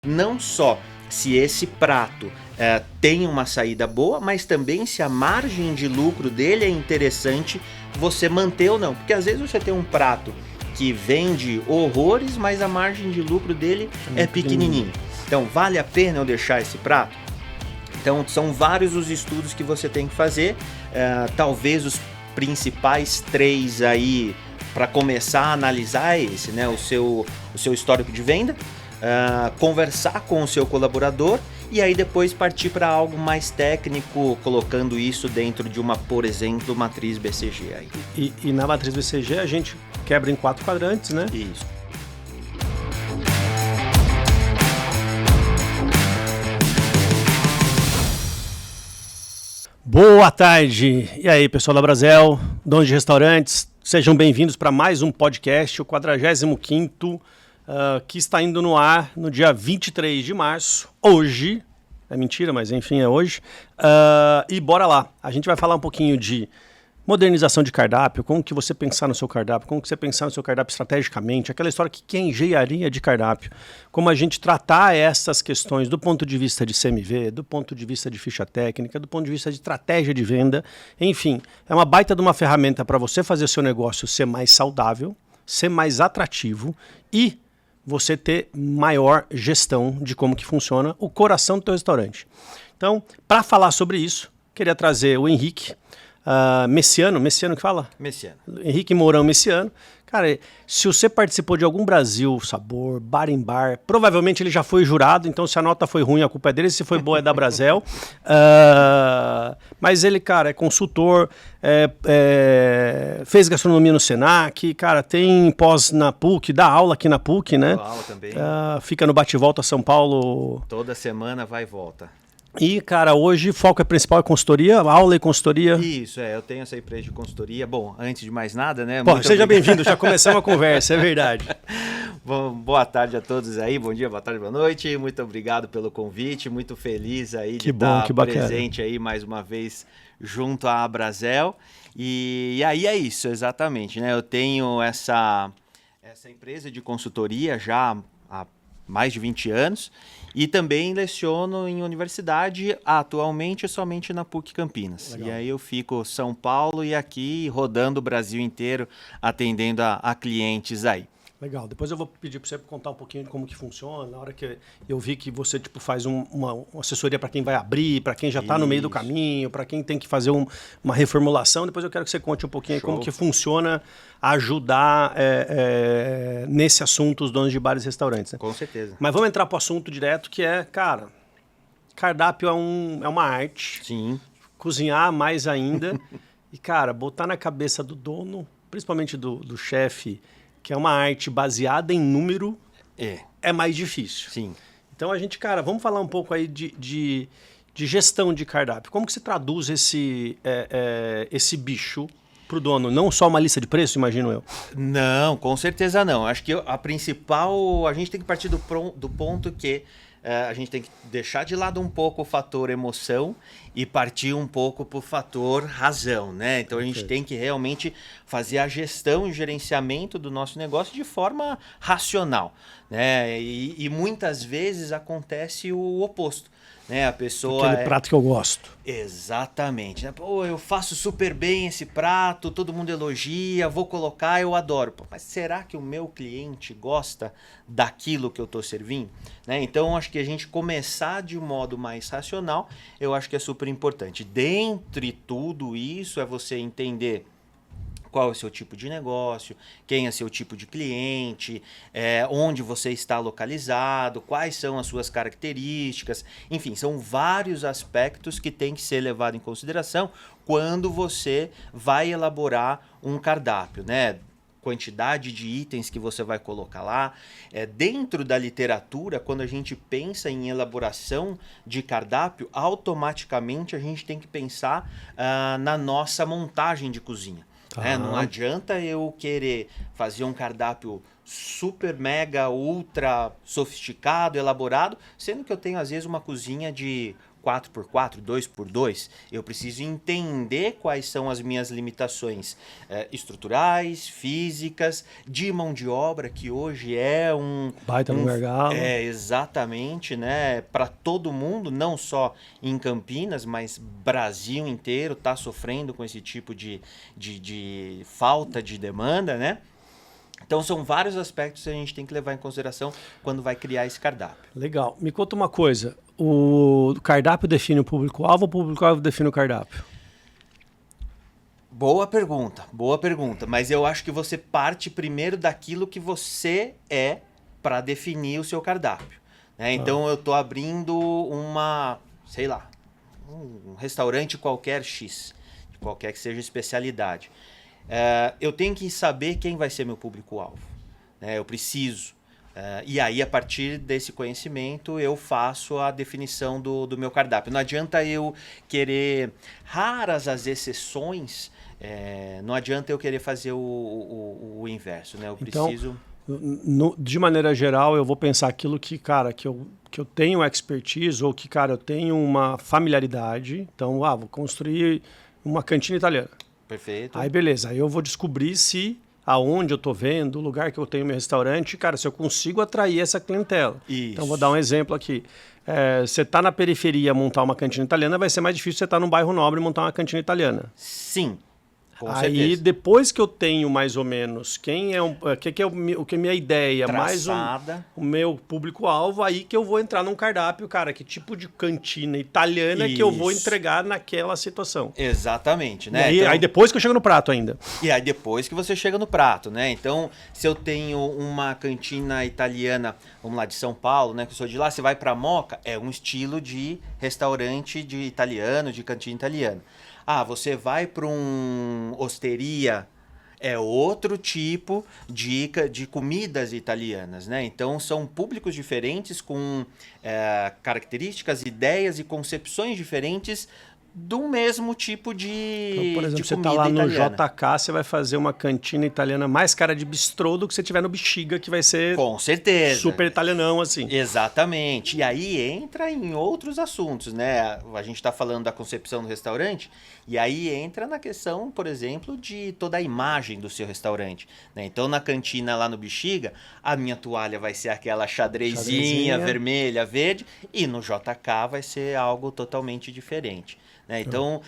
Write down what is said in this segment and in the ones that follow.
não só se esse prato tem uma saída boa, mas também se a margem de lucro dele é interessante você manter ou não. Porque às vezes você tem um prato que vende horrores, mas a margem de lucro dele é pequenininho. Então, vale a pena eu deixar esse prato? Então, são vários os estudos que você tem que fazer. Talvez os principais 3 aí para começar a analisar esse, né? O seu histórico de venda, conversar com o seu colaborador e aí depois partir para algo mais técnico, colocando isso dentro de uma, por exemplo, matriz BCG. Aí. E na matriz BCG a gente quebra em 4 quadrantes, né? Isso. Boa tarde! E aí, pessoal da Brasel, donos de restaurantes, sejam bem-vindos para mais um podcast, o 45º, que está indo no ar no dia 23 de março, hoje, é mentira, mas enfim, é hoje, e bora lá, a gente vai falar um pouquinho de modernização de cardápio, como que você pensar no seu cardápio, como que você pensar no seu cardápio estrategicamente, aquela história que é engenharia de cardápio, como a gente tratar essas questões do ponto de vista de CMV, do ponto de vista de ficha técnica, do ponto de vista de estratégia de venda, enfim, é uma baita de uma ferramenta para você fazer o seu negócio ser mais saudável, ser mais atrativo e você ter maior gestão de como que funciona o coração do teu restaurante. Então, para falar sobre isso, queria trazer o Henrique, Messiano que fala? Messiano. Henrique Mourão Messiano. Cara, se você participou de algum Brasil Sabor, Bar em Bar, provavelmente ele já foi jurado, então se a nota foi ruim, a culpa é dele, se foi boa é da Brasel. Mas ele, cara, é consultor, fez gastronomia no Senac, cara, tem pós na PUC, dá aula aqui na PUC, né? Dá aula também. Fica no bate-volta São Paulo. Toda semana vai e volta. E, cara, hoje o foco principal é consultoria, aula e consultoria. Isso, eu tenho essa empresa de consultoria. Bom, antes de mais nada, né? Pô, seja bem-vindo, já começamos a conversa, é verdade. Bom, boa tarde a todos aí, bom dia, boa tarde, boa noite. Muito obrigado pelo convite, muito feliz aí de estar presente aí mais uma vez junto à Brasel. E aí é isso, exatamente, né? Eu tenho essa empresa de consultoria já há mais de 20 anos. E também leciono em universidade, atualmente somente na PUC Campinas. Legal. E aí eu fico São Paulo e aqui rodando o Brasil inteiro, atendendo a clientes aí. Legal, depois eu vou pedir para você contar um pouquinho de como que funciona. Na hora que eu vi que você faz uma assessoria para quem vai abrir, para quem já está no meio do caminho, para quem tem que fazer uma reformulação, depois eu quero que você conte um pouquinho como que funciona ajudar nesse assunto os donos de bares e restaurantes. Né? Com certeza. Mas vamos entrar para o assunto direto que é, cara, cardápio é uma arte. Sim. Cozinhar mais ainda. E, cara, botar na cabeça do dono, principalmente do chefe, que é uma arte baseada em número, é mais difícil. Sim. Então a gente, cara, vamos falar um pouco aí de gestão de cardápio. Como que se traduz esse bicho para o dono? Não só uma lista de preço, imagino eu. Não, com certeza não. Acho que a gente tem que partir do ponto que a gente tem que deixar de lado um pouco o fator emoção e partir um pouco para o fator razão, né? Então a gente tem que realmente fazer a gestão e gerenciamento do nosso negócio de forma racional, né? E muitas vezes acontece o oposto. Né, a pessoa aquele prato que eu gosto. Exatamente. Né? Pô, eu faço super bem esse prato, todo mundo elogia, vou colocar, eu adoro. Pô, mas será que o meu cliente gosta daquilo que eu estou servindo? Né? Então, acho que a gente começar de modo mais racional, eu acho que é super importante. Dentre tudo isso, é você entender qual é o seu tipo de negócio, quem é seu tipo de cliente, onde você está localizado, quais são as suas características. Enfim, são vários aspectos que tem que ser levado em consideração quando você vai elaborar um cardápio, né? Quantidade de itens que você vai colocar lá. Dentro da literatura, quando a gente pensa em elaboração de cardápio, automaticamente a gente tem que pensar na nossa montagem de cozinha. Não adianta eu querer fazer um cardápio super, mega, ultra sofisticado, elaborado, sendo que eu tenho às vezes uma cozinha de 4x4, 2x2, eu preciso entender quais são as minhas limitações estruturais, físicas, de mão de obra, que hoje é baita no gargalo. É, exatamente, né? Para todo mundo, não só em Campinas, mas Brasil inteiro está sofrendo com esse tipo de falta de demanda, né? Então são vários aspectos que a gente tem que levar em consideração quando vai criar esse cardápio. Legal. Me conta uma coisa. O cardápio define o público-alvo ou o público-alvo define o cardápio? Boa pergunta. Mas eu acho que você parte primeiro daquilo que você é para definir o seu cardápio, né? Então eu estou abrindo um restaurante qualquer X, qualquer que seja a especialidade. Eu tenho que saber quem vai ser meu público-alvo, né? Eu preciso. E aí, a partir desse conhecimento, eu faço a definição do meu cardápio. Não adianta eu querer, raras as exceções, não adianta eu querer fazer o inverso, né? Eu preciso... Então, de maneira geral, eu vou pensar aquilo que, cara, que eu tenho expertise ou que, cara, eu tenho uma familiaridade. Então, vou construir uma cantina italiana. Perfeito. Aí, beleza. Aí eu vou descobrir se aonde eu estou vendo, o lugar que eu tenho meu restaurante, cara, se eu consigo atrair essa clientela. Isso. Então, vou dar um exemplo aqui. Você está na periferia montar uma cantina italiana, vai ser mais difícil você estar num bairro nobre montar uma cantina italiana. Sim. Com Aí, certeza. depois que eu tenho mais ou menos o que é a minha ideia, Traçada. mais o meu público-alvo, aí que eu vou entrar num cardápio, cara, que tipo de cantina italiana que eu vou entregar naquela situação. Exatamente, né? Aí depois que eu chego no prato ainda. E aí depois que você chega no prato, né? Então, se eu tenho uma cantina italiana, vamos lá, de São Paulo, né? Que eu sou de lá, você vai pra Moca, é um estilo de restaurante de italiano, de cantina italiana. Você vai para um osteria, é outro tipo de comidas italianas, né? Então, são públicos diferentes com características, ideias e concepções diferentes do mesmo tipo de Então, por exemplo, você comida está lá no italiana. JK, você vai fazer uma cantina italiana mais cara de bistrô do que você tiver no Bexiga, que vai ser Com certeza. super italianão, assim. Exatamente. E aí entra em outros assuntos, né? A gente está falando da concepção do restaurante, e aí entra na questão, por exemplo, de toda a imagem do seu restaurante, né? Então, na cantina lá no Bexiga, a minha toalha vai ser aquela xadrezinha vermelha, verde, e no JK vai ser algo totalmente diferente, né? Então,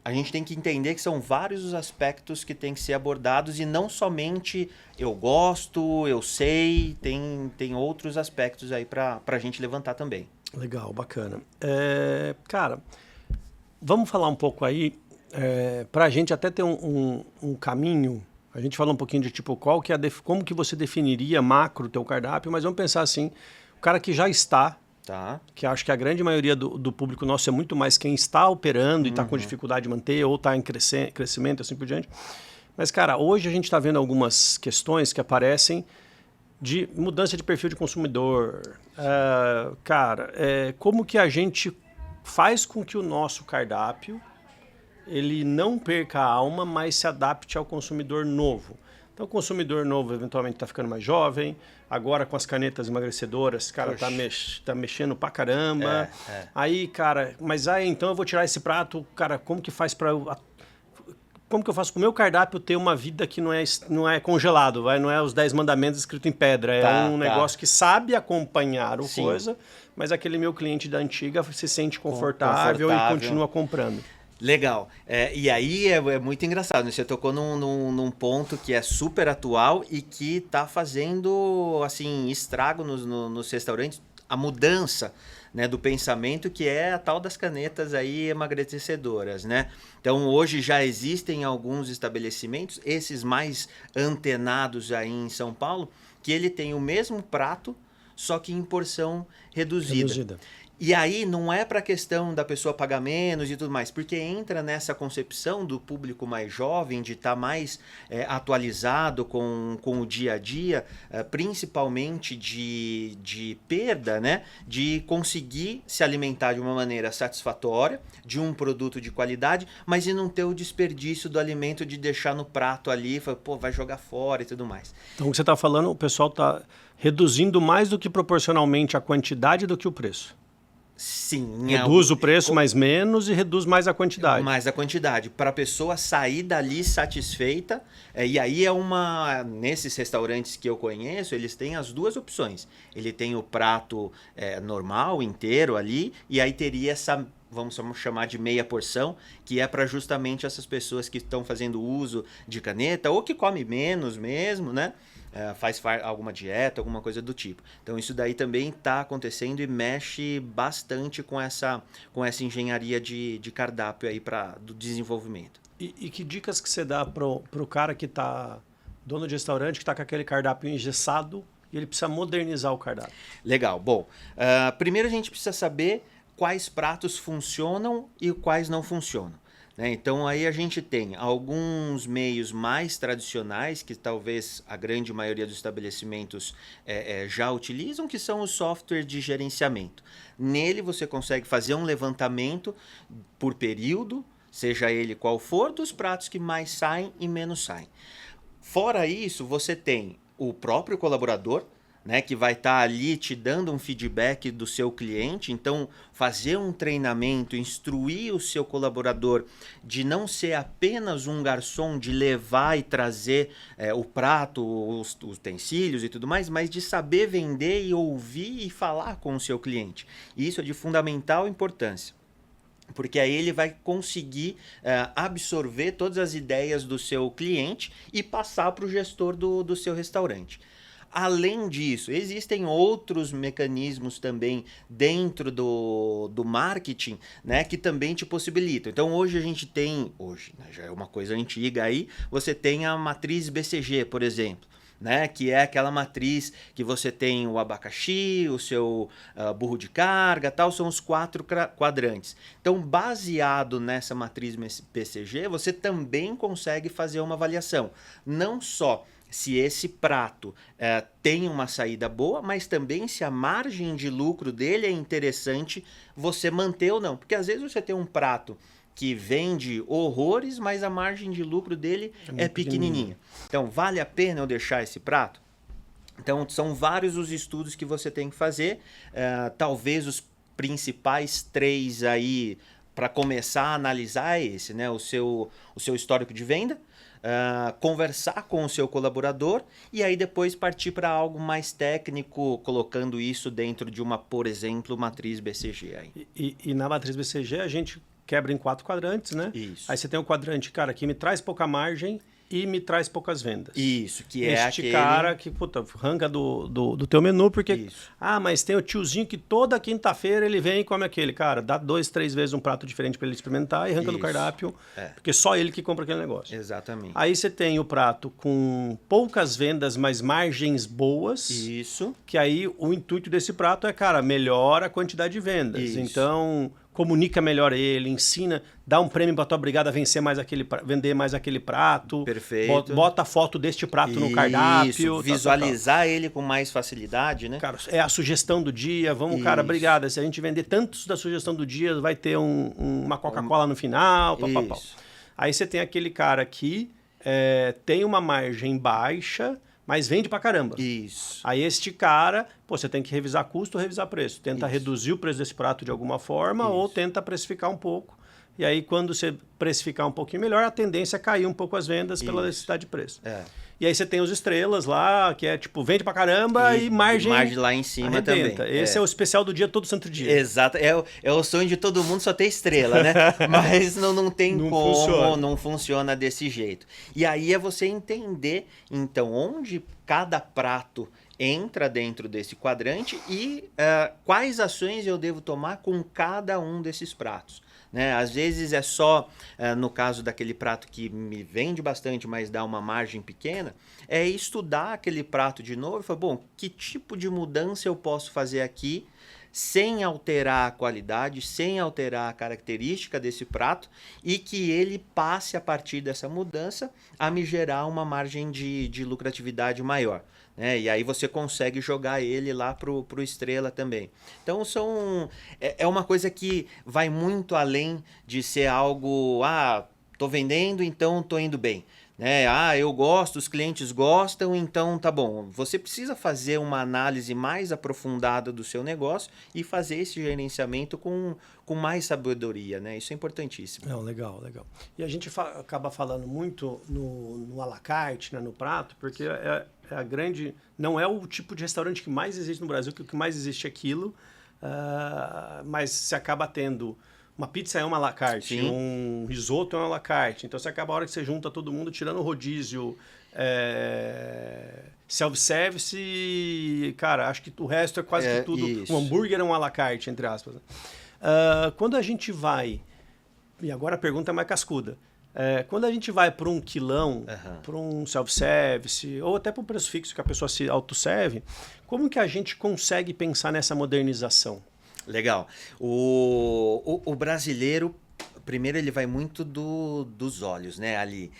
a gente tem que entender que são vários os aspectos que têm que ser abordados e não somente eu gosto, eu sei, tem outros aspectos aí para a gente levantar também. Legal, bacana. Cara, vamos falar um pouco aí, para a gente até ter um caminho. A gente fala um pouquinho de tipo, como que você definiria macro o teu cardápio, mas vamos pensar assim, o cara que já está, que acho que a grande maioria do público nosso é muito mais quem está operando e está com dificuldade de manter ou está em crescimento, assim por diante. Mas, cara, hoje a gente está vendo algumas questões que aparecem de mudança de perfil de consumidor. Como que a gente faz com que o nosso cardápio ele não perca a alma, mas se adapte ao consumidor novo? Então, o consumidor novo eventualmente está ficando mais jovem, agora com as canetas emagrecedoras, cara, tá mexendo pra caramba. Aí, cara, então eu vou tirar esse prato, cara, como que faz para como que eu faço com o meu cardápio ter uma vida que não é congelado, não é os 10 mandamentos escritos em pedra, é um negócio que sabe acompanhar coisa, mas aquele meu cliente da antiga se sente confortável e continua comprando. Legal. E aí é muito engraçado, né? Você tocou num ponto que é super atual e que está fazendo assim, estrago nos restaurantes, a mudança, né, do pensamento, que é a tal das canetas aí emagrecedoras, né? Então hoje já existem alguns estabelecimentos, esses mais antenados aí em São Paulo, que ele tem o mesmo prato, só que em porção reduzida. E aí não é para a questão da pessoa pagar menos e tudo mais, porque entra nessa concepção do público mais jovem de estar mais atualizado com o dia a dia, principalmente de perda, né? De conseguir se alimentar de uma maneira satisfatória, de um produto de qualidade, mas de não ter o desperdício do alimento de deixar no prato ali, pô, vai jogar fora e tudo mais. Então o que você está falando, o pessoal está reduzindo mais do que proporcionalmente a quantidade do que o preço. Sim. Reduz o preço, mas menos, e reduz mais a quantidade. Mais a quantidade. Para a pessoa sair dali satisfeita. E aí nesses restaurantes que eu conheço, eles têm as duas opções. Ele tem o prato normal, inteiro ali, e aí teria essa, vamos chamar de meia porção, que é para justamente essas pessoas que estão fazendo uso de caneta, ou que come menos mesmo, né? Faz alguma dieta, alguma coisa do tipo. Então isso daí também está acontecendo e mexe bastante com essa engenharia de cardápio aí do desenvolvimento. E que dicas que você dá pro cara que está dono de restaurante, que está com aquele cardápio engessado e ele precisa modernizar o cardápio? Legal. Bom, primeiro a gente precisa saber quais pratos funcionam e quais não funcionam. Então aí a gente tem alguns meios mais tradicionais que talvez a grande maioria dos estabelecimentos já utilizam, que são os softwares de gerenciamento. Nele você consegue fazer um levantamento por período, seja ele qual for, dos pratos que mais saem e menos saem. Fora isso, você tem o próprio colaborador, né, que vai estar ali te dando um feedback do seu cliente. Então, fazer um treinamento, instruir o seu colaborador de não ser apenas um garçom, de levar e trazer o prato, os utensílios e tudo mais, mas de saber vender e ouvir e falar com o seu cliente. E isso é de fundamental importância, porque aí ele vai conseguir absorver todas as ideias do seu cliente e passar para o gestor do seu restaurante. Além disso, existem outros mecanismos também dentro do marketing, né, que também te possibilitam. Então hoje a gente tem, né, já é uma coisa antiga aí, você tem a matriz BCG, por exemplo. Né, que é aquela matriz que você tem o abacaxi, o seu burro de carga, tal, são os 4 quadrantes. Então, baseado nessa matriz BCG, você também consegue fazer uma avaliação. Não só se esse prato tem uma saída boa, mas também se a margem de lucro dele é interessante você manter ou não. Porque às vezes você tem um prato que vende horrores, mas a margem de lucro dele é pequenininha. Então, vale a pena eu deixar esse prato? Então, são vários os estudos que você tem que fazer. Talvez os principais 3 aí para começar a analisar é esse, né? O seu histórico de venda, conversar com o seu colaborador e aí depois partir para algo mais técnico, colocando isso dentro de uma, por exemplo, matriz BCG. Aí. E na matriz BCG a gente quebra em 4 quadrantes, né? Isso. Aí você tem um quadrante, cara, que me traz pouca margem e me traz poucas vendas. Isso, que é aquele... cara que, puta, arranca do teu menu, porque... Isso. Mas tem o tiozinho que toda quinta-feira ele vem e come aquele. Cara, dá 2, 3 vezes um prato diferente para ele experimentar e arranca do cardápio, porque só ele que compra aquele negócio. Exatamente. Aí você tem o prato com poucas vendas, mas margens boas. Isso. Que aí o intuito desse prato é, cara, melhora a quantidade de vendas. Isso. Então... comunica melhor ele, ensina, dá um prêmio para tua brigada vender mais aquele prato. Perfeito. Bota a foto deste prato no cardápio. Visualizar ele com mais facilidade, né? Cara, é a sugestão do dia. Vamos, cara, brigada. Se a gente vender tantos da sugestão do dia, vai ter uma Coca-Cola no final. Aí você tem aquele cara que tem uma margem baixa, mas vende pra caramba. Isso. Aí este cara, você tem que revisar custo ou revisar preço. Tenta reduzir o preço desse prato de alguma forma ou tenta precificar um pouco. E aí, quando você precificar um pouquinho melhor, a tendência é cair um pouco as vendas pela necessidade de preço. E aí você tem os estrelas lá, que é tipo, vende pra caramba e margem lá em cima arrebenta. também. Esse é o especial do dia, todo santo dia. Exato. É o sonho de todo mundo só ter estrela, né? Mas não tem não funciona desse jeito. E aí é você entender, então, onde cada prato entra dentro desse quadrante e quais ações eu devo tomar com cada um desses pratos. né? Às vezes é só, no caso daquele prato que me vende bastante, mas dá uma margem pequena, é estudar aquele prato de novo e falar, bom, que tipo de mudança eu posso fazer aqui sem alterar a qualidade, sem alterar a característica desse prato e que ele passe a partir dessa mudança a me gerar uma margem de lucratividade maior. Né? E aí você consegue jogar ele lá pro estrela também. Então é uma coisa que vai muito além de ser algo, tô vendendo, então tô indo bem. Né? Eu gosto, os clientes gostam, então tá bom. Você precisa fazer uma análise mais aprofundada do seu negócio e fazer esse gerenciamento com mais sabedoria, né? Isso é importantíssimo. Não, legal, legal. E a gente acaba falando muito no à la carte, né, no prato, porque é a grande... Não é o tipo de restaurante que mais existe no Brasil, que o que mais existe é aquilo, mas se acaba tendo... Uma pizza é uma à la carte, Sim. um risoto é uma à la carte. Então, você acaba a hora que você junta todo mundo, tirando o rodízio, self-service, cara, acho que o resto é quase que tudo. Isso. Um hambúrguer é um à la carte, entre aspas. Né? Quando a gente vai, e agora a pergunta é mais cascuda, quando a gente vai para um quilão, para um self-service, ou até para um preço fixo que a pessoa se autosserve, como que a gente consegue pensar nessa modernização? Legal. O brasileiro, primeiro, ele vai muito dos olhos, né? Ali.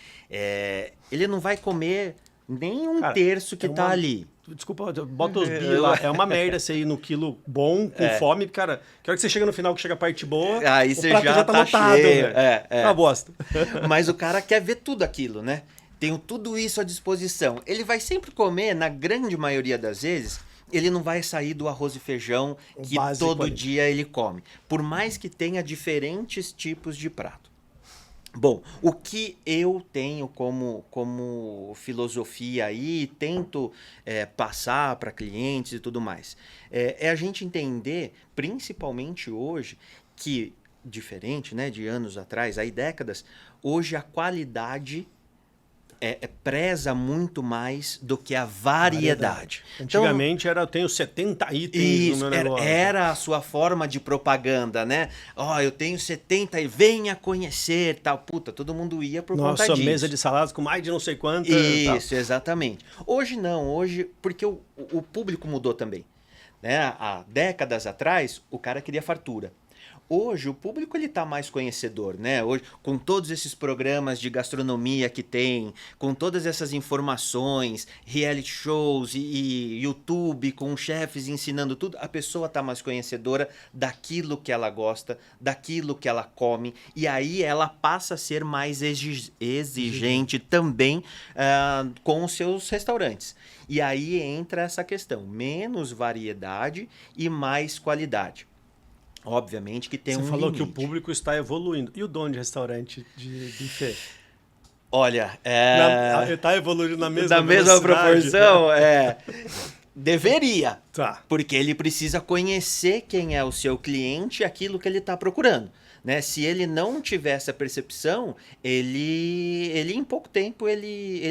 Ele não vai comer nem um terço que tá ali. Desculpa, bota os bi lá. É uma merda você ir no quilo bom, com fome, cara. Que hora que você chega no final, que chega a parte boa, aí o você prato já tá lotado. Cheio. É uma bosta. Mas o cara quer ver tudo aquilo, né? Tenho tudo isso à disposição. Ele vai sempre comer, na grande maioria das vezes... Ele não vai sair do arroz e feijão que todo dia ele come. Por mais que tenha diferentes tipos de prato. Bom, o que eu tenho como filosofia aí, tento passar para clientes e tudo mais, é a gente entender, principalmente hoje, que, diferente, né, de anos atrás, aí décadas, hoje a qualidade... preza muito mais do que a variedade. Antigamente eu tenho 70 itens isso, no meu negócio. Era a sua forma de propaganda, né? Eu tenho 70 e venha conhecer, tal. Puta, todo mundo ia por conta disso. Nossa, mesa de saladas com mais de não sei quanto. Isso, exatamente. Hoje não, porque o público mudou também. Né? Há décadas atrás, o cara queria fartura. Hoje o público ele tá mais conhecedor, né? Hoje, com todos esses programas de gastronomia que tem, com todas essas informações, reality shows e YouTube com chefes ensinando tudo, a pessoa tá mais conhecedora daquilo que ela gosta, daquilo que ela come, e aí ela passa a ser mais exigente também com os seus restaurantes. E aí entra essa questão, menos variedade e mais qualidade. Obviamente que tem um limite. Você falou que o público está evoluindo. E o dono de restaurante de buffet? Olha, está evoluindo na mesma da mesma proporção? Deveria. Tá. Porque ele precisa conhecer quem é o seu cliente e aquilo que ele está procurando. Né? Se ele não tiver essa percepção, ele em pouco tempo ele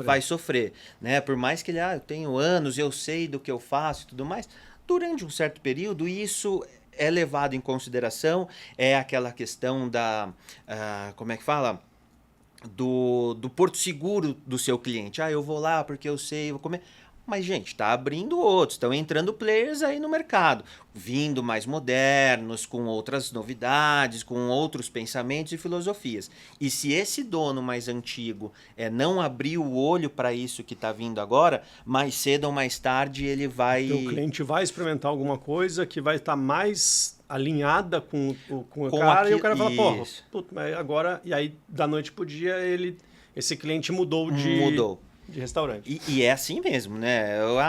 vai sofrer. Né? Por mais que ele, eu tenho anos, eu sei do que eu faço e tudo mais, durante um certo período, isso é levado em consideração, é aquela questão da, como é que fala? Do porto seguro do seu cliente. Eu vou lá porque eu sei, vou comer. Mas, gente, tá abrindo outros, estão entrando players aí no mercado, vindo mais modernos, com outras novidades, com outros pensamentos e filosofias. E se esse dono mais antigo não abrir o olho para isso que está vindo agora, mais cedo ou mais tarde ele vai... O cliente vai experimentar alguma coisa que vai estar mais alinhada com o cara, e o cara fala, mas agora... E aí, da noite pro dia, esse cliente mudou de restaurante. E é assim mesmo, né? Eu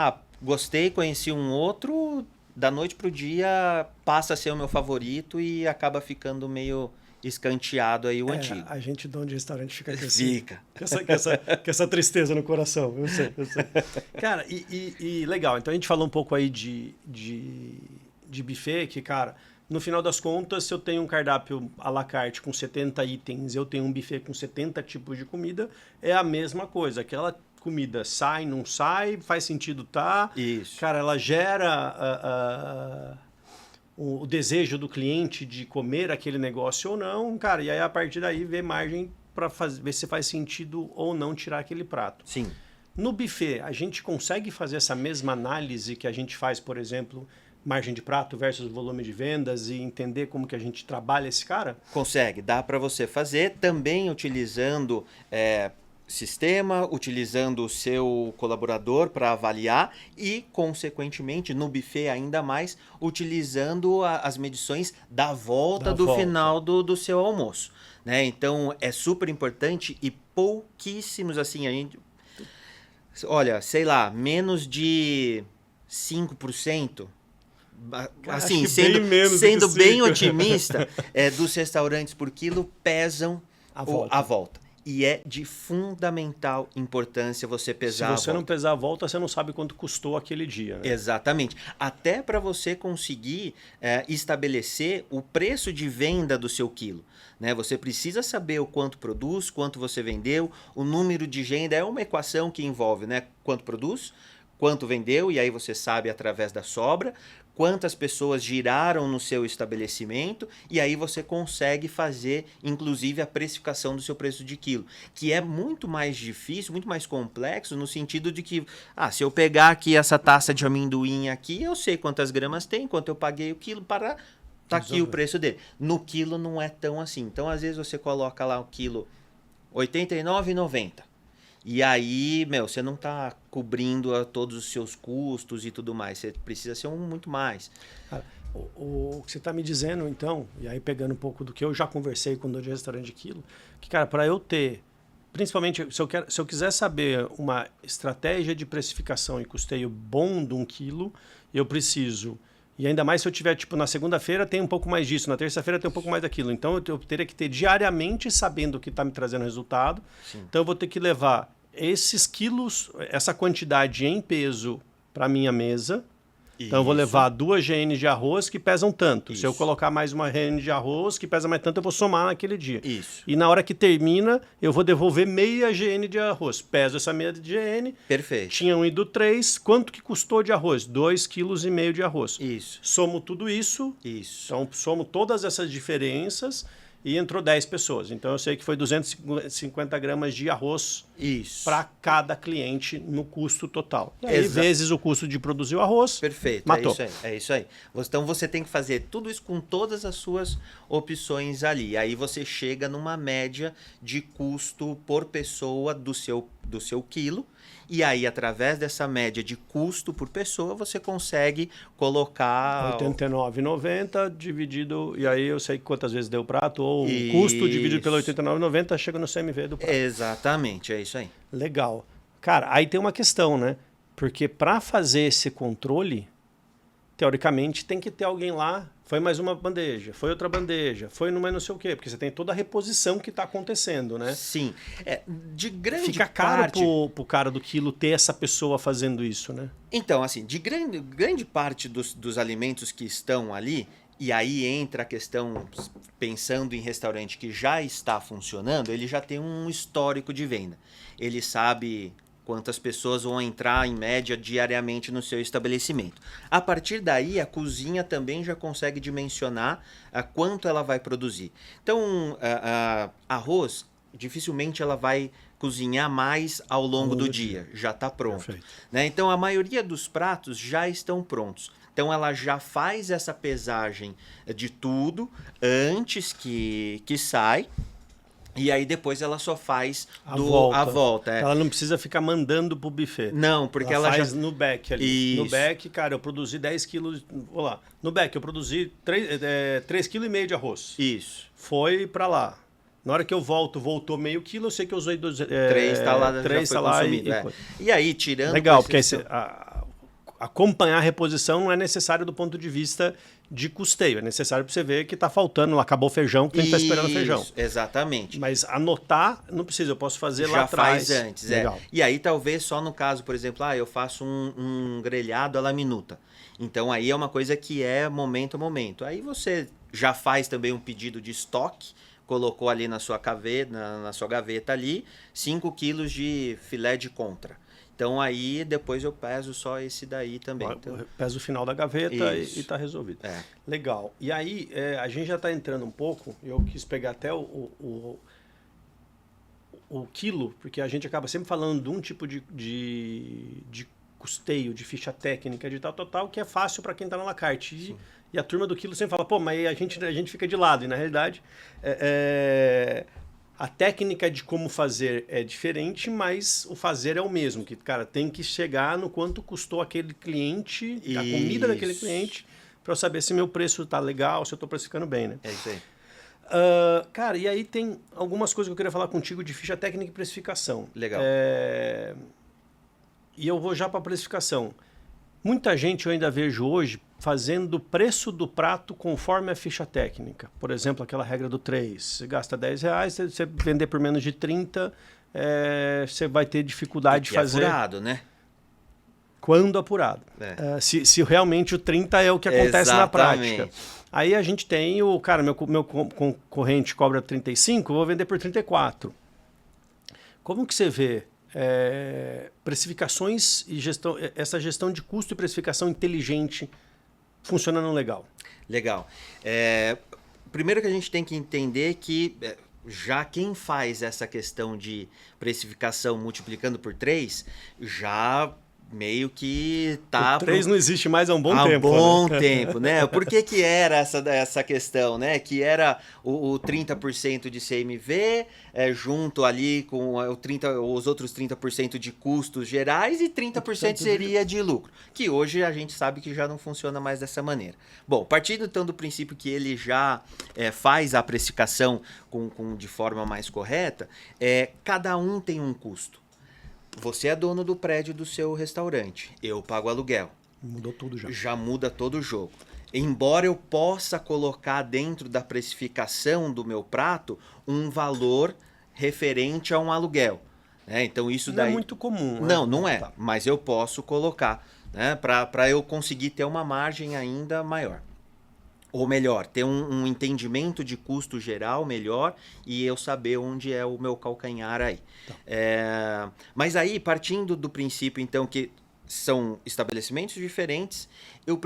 gostei, conheci um outro, da noite pro dia passa a ser o meu favorito e acaba ficando meio escanteado aí o antigo. A gente, dono de restaurante, fica com essa tristeza no coração. Eu sei. Cara, e legal. Então a gente falou um pouco aí de buffet, que, cara, no final das contas, se eu tenho um cardápio à la carte com 70 itens, eu tenho um buffet com 70 tipos de comida, é a mesma coisa. Aquela comida sai, não sai, faz sentido, tá? Isso. Cara, ela gera o desejo do cliente de comer aquele negócio ou não, cara, e aí a partir daí ver margem para ver se faz sentido ou não tirar aquele prato. Sim. No buffet, a gente consegue fazer essa mesma análise que a gente faz, por exemplo, margem de prato versus volume de vendas e entender como que a gente trabalha esse cara? Consegue, dá para você fazer também utilizando sistema, utilizando o seu colaborador para avaliar e, consequentemente, no buffet ainda mais, utilizando as medições da volta final do seu almoço. Né? Então, é super importante e pouquíssimos, assim, a gente... Olha, sei lá, menos de 5%, assim, sendo bem otimista, dos restaurantes por quilo pesam a volta. E é de fundamental importância você pesar a volta. Se você não pesar a volta, você não sabe quanto custou aquele dia. Né? Exatamente. Até para você conseguir estabelecer o preço de venda do seu quilo. Né? Você precisa saber o quanto produz, quanto você vendeu, o número de venda. É uma equação que envolve, né? Quanto produz, quanto vendeu, e aí você sabe através da sobra, quantas pessoas giraram no seu estabelecimento, e aí você consegue fazer, inclusive, a precificação do seu preço de quilo, que é muito mais difícil, muito mais complexo, no sentido de que, se eu pegar aqui essa taça de amendoim aqui, eu sei quantas gramas tem, quanto eu paguei o quilo para... Tá aqui o preço dele. No quilo não é tão assim. Então, às vezes, você coloca lá o quilo R$ 89,90. E aí, você não está cobrindo todos os seus custos e tudo mais. Você precisa ser muito mais. O que você está me dizendo, então, e aí pegando um pouco do que eu já conversei com o dono de restaurante de quilo, que, cara, para eu ter, principalmente, se eu quiser saber uma estratégia de precificação e custeio bom de 1 quilo, eu preciso... E ainda mais se eu tiver, na segunda-feira tem um pouco mais disso, na terça-feira tem um pouco mais daquilo. Então eu teria que ter diariamente sabendo o que está me trazendo resultado. Sim. Então eu vou ter que levar esses quilos, essa quantidade em peso para minha mesa. Então eu vou levar 2 GN de arroz que pesam tanto. Isso. Se eu colocar mais uma GN de arroz que pesa mais tanto, eu vou somar naquele dia. Isso. E na hora que termina, eu vou devolver meia GN de arroz. Peso essa meia de GN. Perfeito. Tinham ido 3. Quanto que custou de arroz? 2,5 kg de arroz. Isso. Somo tudo isso. Isso. Então somo todas essas diferenças e entrou 10 pessoas. Então eu sei que foi 250 gramas de arroz para cada cliente no custo total. E aí, vezes o custo de produzir o arroz. Perfeito, matou. É isso aí. Então você tem que fazer tudo isso com todas as suas opções ali. Aí você chega numa média de custo por pessoa do seu quilo. E aí, através dessa média de custo por pessoa, você consegue colocar... R$ 89,90 dividido... E aí eu sei quantas vezes deu o prato, ou o custo dividido pelo R$ 89,90 chega no CMV do prato. Exatamente, é isso aí. Legal. Cara, aí tem uma questão, né? Porque para fazer esse controle, teoricamente tem que ter alguém lá... Foi mais uma bandeja, foi outra bandeja, foi não sei o quê, porque você tem toda a reposição que está acontecendo, né? Sim. De grande Fica caro pro cara do quilo ter essa pessoa fazendo isso, né? Então, assim, de grande parte dos alimentos que estão ali, e aí entra a questão, pensando em restaurante que já está funcionando, ele já tem um histórico de venda. Ele sabe... quantas pessoas vão entrar em média diariamente no seu estabelecimento. A partir daí, a cozinha também já consegue dimensionar quanto ela vai produzir. Então, arroz, dificilmente ela vai cozinhar mais ao longo do dia. Já está pronto. Né? Então, a maioria dos pratos já estão prontos. Então, ela já faz essa pesagem de tudo antes que sai. E aí depois ela só faz a volta. Ela não precisa ficar mandando pro buffet. Não, porque ela faz já... no back ali. Isso. No back, cara, eu produzi 10 quilos... Vou lá. No back, eu produzi 3,5 kg de arroz. Isso. Foi para lá. Na hora que eu voltou meio quilo, eu sei que eu usei 3 tá lá, já foi consumido. E aí, tirando... Legal, porque acompanhar a reposição não é necessário do ponto de vista de custeio. É necessário para você ver que está faltando, acabou o feijão, que a gente está esperando o feijão. Exatamente. Mas anotar, não precisa, eu posso fazer lá atrás. Já faz antes, Legal. E aí talvez só no caso, por exemplo, eu faço um grelhado à la minuta. Então aí é uma coisa que é momento a momento. Aí você já faz também um pedido de estoque, colocou ali na sua gaveta ali 5 quilos de filé de contra. Então aí depois eu peso só esse daí também. Então, pesa o final da gaveta e está resolvido. Legal. E aí a gente já está entrando um pouco, eu quis pegar até o quilo, porque a gente acaba sempre falando de um tipo de custeio, de ficha técnica, de tal, que é fácil para quem está na la carte. E a turma do quilo sempre fala, pô, mas a gente fica de lado. E na realidade, a técnica de como fazer é diferente, mas o fazer é o mesmo. Que, cara, tem que chegar no quanto custou aquele cliente, a comida daquele cliente, para eu saber se meu preço tá legal, se eu estou precificando bem, né? É isso aí. Cara, e aí tem algumas coisas que eu queria falar contigo de ficha técnica e precificação. Legal. E eu vou já para a precificação. Muita gente eu ainda vejo hoje fazendo o preço do prato conforme a ficha técnica. Por exemplo, aquela regra do 3. Você gasta R$10, se você vender por menos de 30, você vai ter dificuldade de fazer. Apurado, né? Quando apurado. Se realmente o 30 é o que acontece na prática. Aí a gente tem meu concorrente cobra 35, eu vou vender por 34. Como que você vê precificações e essa gestão de custo e precificação inteligente funcionando legal? Legal. Primeiro que a gente tem que entender que já quem faz essa questão de precificação multiplicando por 3, já meio que tá... O 3 não existe mais há um bom tempo. Há um bom tempo, né? Por que era essa questão, né? Que era o 30% de CMV, junto ali com os outros 30% de custos gerais e 30% seria de lucro. Que hoje a gente sabe que já não funciona mais dessa maneira. Bom, partindo então do princípio que ele já faz a precificação de forma mais correta, cada um tem um custo. Você é dono do prédio do seu restaurante, eu pago aluguel. Mudou tudo já. Já muda todo o jogo. Embora eu possa colocar dentro da precificação do meu prato um valor referente a um aluguel. Então isso daí... Não é muito comum. Não é, mas eu posso colocar, né, para eu conseguir ter uma margem ainda maior. Ou melhor, ter um entendimento de custo geral melhor e eu saber onde é o meu calcanhar aí. Tá. Mas aí, partindo do princípio, então, que são estabelecimentos diferentes, eu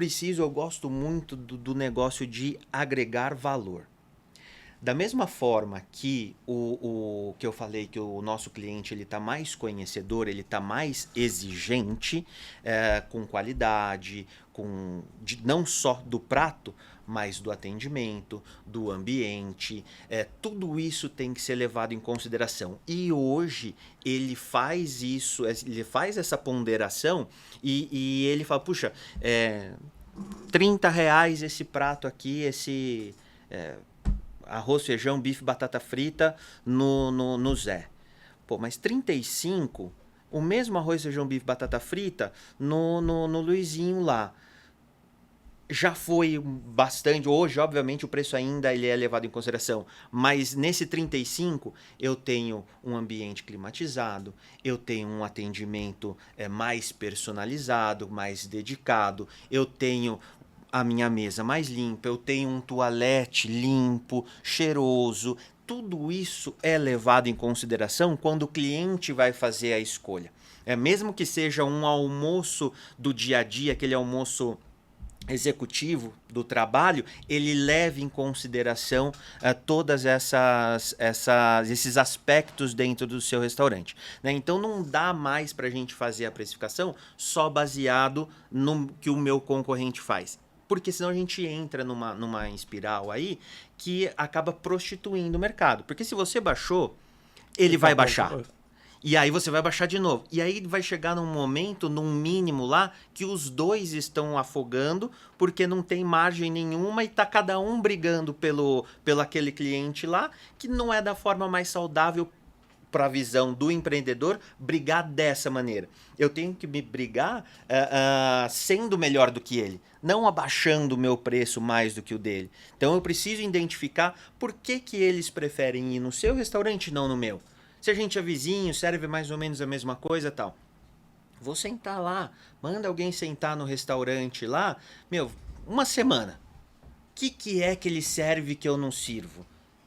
gosto muito do negócio de agregar valor. Da mesma forma que o que eu falei que o nosso cliente ele está mais conhecedor, ele está mais exigente, com qualidade, não só do prato, mas do atendimento, do ambiente, tudo isso tem que ser levado em consideração. E hoje ele faz isso, ele faz essa ponderação e ele fala, puxa, R$30 esse prato aqui, esse arroz, feijão, bife, batata frita no Zé. Pô, mas 35, o mesmo arroz, feijão, bife, batata frita no Luizinho lá. Já foi bastante, hoje obviamente o preço ainda ele é levado em consideração, mas nesse 35 eu tenho um ambiente climatizado, eu tenho um atendimento mais personalizado, mais dedicado, eu tenho a minha mesa mais limpa, eu tenho um toalete limpo, cheiroso, tudo isso é levado em consideração quando o cliente vai fazer a escolha. Mesmo que seja um almoço do dia a dia, aquele almoço executivo do trabalho, ele leva em consideração todas esses aspectos dentro do seu restaurante, né? Então não dá mais para a gente fazer a precificação só baseado no que o meu concorrente faz. Porque senão a gente entra numa espiral aí que acaba prostituindo o mercado. Porque se você baixou, ele vai baixar. E aí você vai baixar de novo. E aí vai chegar num momento, num mínimo lá, que os dois estão afogando, porque não tem margem nenhuma e tá cada um brigando pelo aquele cliente lá, que não é da forma mais saudável para a visão do empreendedor brigar dessa maneira. Eu tenho que me brigar sendo melhor do que ele, não abaixando o meu preço mais do que o dele. Então eu preciso identificar por que eles preferem ir no seu restaurante e não no meu. Se a gente é vizinho, serve mais ou menos a mesma coisa e tal. Vou sentar lá, manda alguém sentar no restaurante lá, uma semana. O que é que ele serve que eu não sirvo?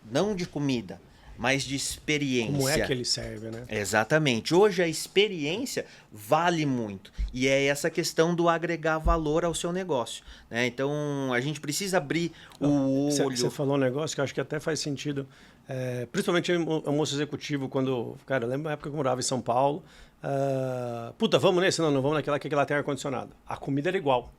Não de comida, mas de experiência. Como é que ele serve, né? Exatamente. Hoje a experiência vale muito. E é essa questão do agregar valor ao seu negócio, né? Então, a gente precisa abrir o olho. Você falou um negócio que eu acho que até faz sentido. Principalmente o almoço executivo, quando... Cara, eu lembro uma época que eu morava em São Paulo. Puta, vamos nesse? Não vamos naquela que lá tem ar-condicionado. A comida era igual.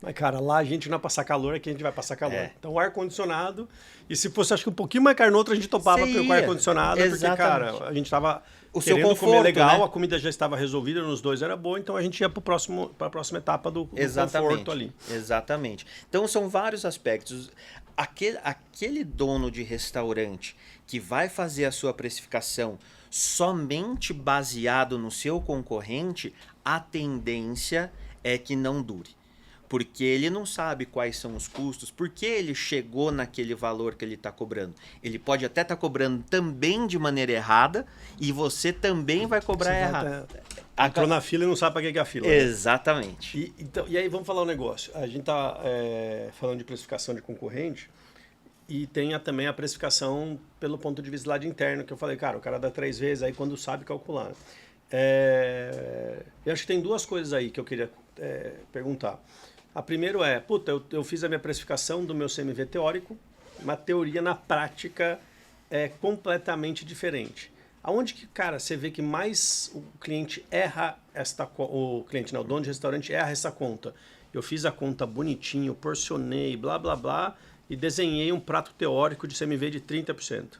Mas, cara, lá a gente não vai passar calor, aqui a gente vai passar calor. Então, ar-condicionado. E se fosse, acho que um pouquinho mais carnoto, a gente topava com ar-condicionado. Porque, cara, a gente tava querendo conforto, comer legal, né? A comida já estava resolvida, nos dois era boa, então a gente ia para a próxima etapa do conforto ali. Exatamente. Então, são vários aspectos. Aquele dono de restaurante que vai fazer a sua precificação somente baseado no seu concorrente, a tendência é que não dure. Porque ele não sabe quais são os custos, porque ele chegou naquele valor que ele está cobrando. Ele pode até estar cobrando também de maneira errada e você também vai cobrar errado. Entrou na fila e não sabe para que é a fila. Exatamente. Né? E aí vamos falar um negócio. A gente está falando de precificação de concorrente e tem também a precificação pelo ponto de vista lá de interno, que eu falei, cara, o cara dá 3 vezes aí quando sabe calcular. Eu acho que tem 2 coisas aí que eu queria perguntar. A primeira eu fiz a minha precificação do meu CMV teórico, uma teoria na prática é completamente diferente. Aonde que, cara, você vê que mais o cliente erra o cliente, não, o dono de restaurante erra essa conta. Eu fiz a conta bonitinho, porcionei, blá, blá, blá, e desenhei um prato teórico de CMV de 30%.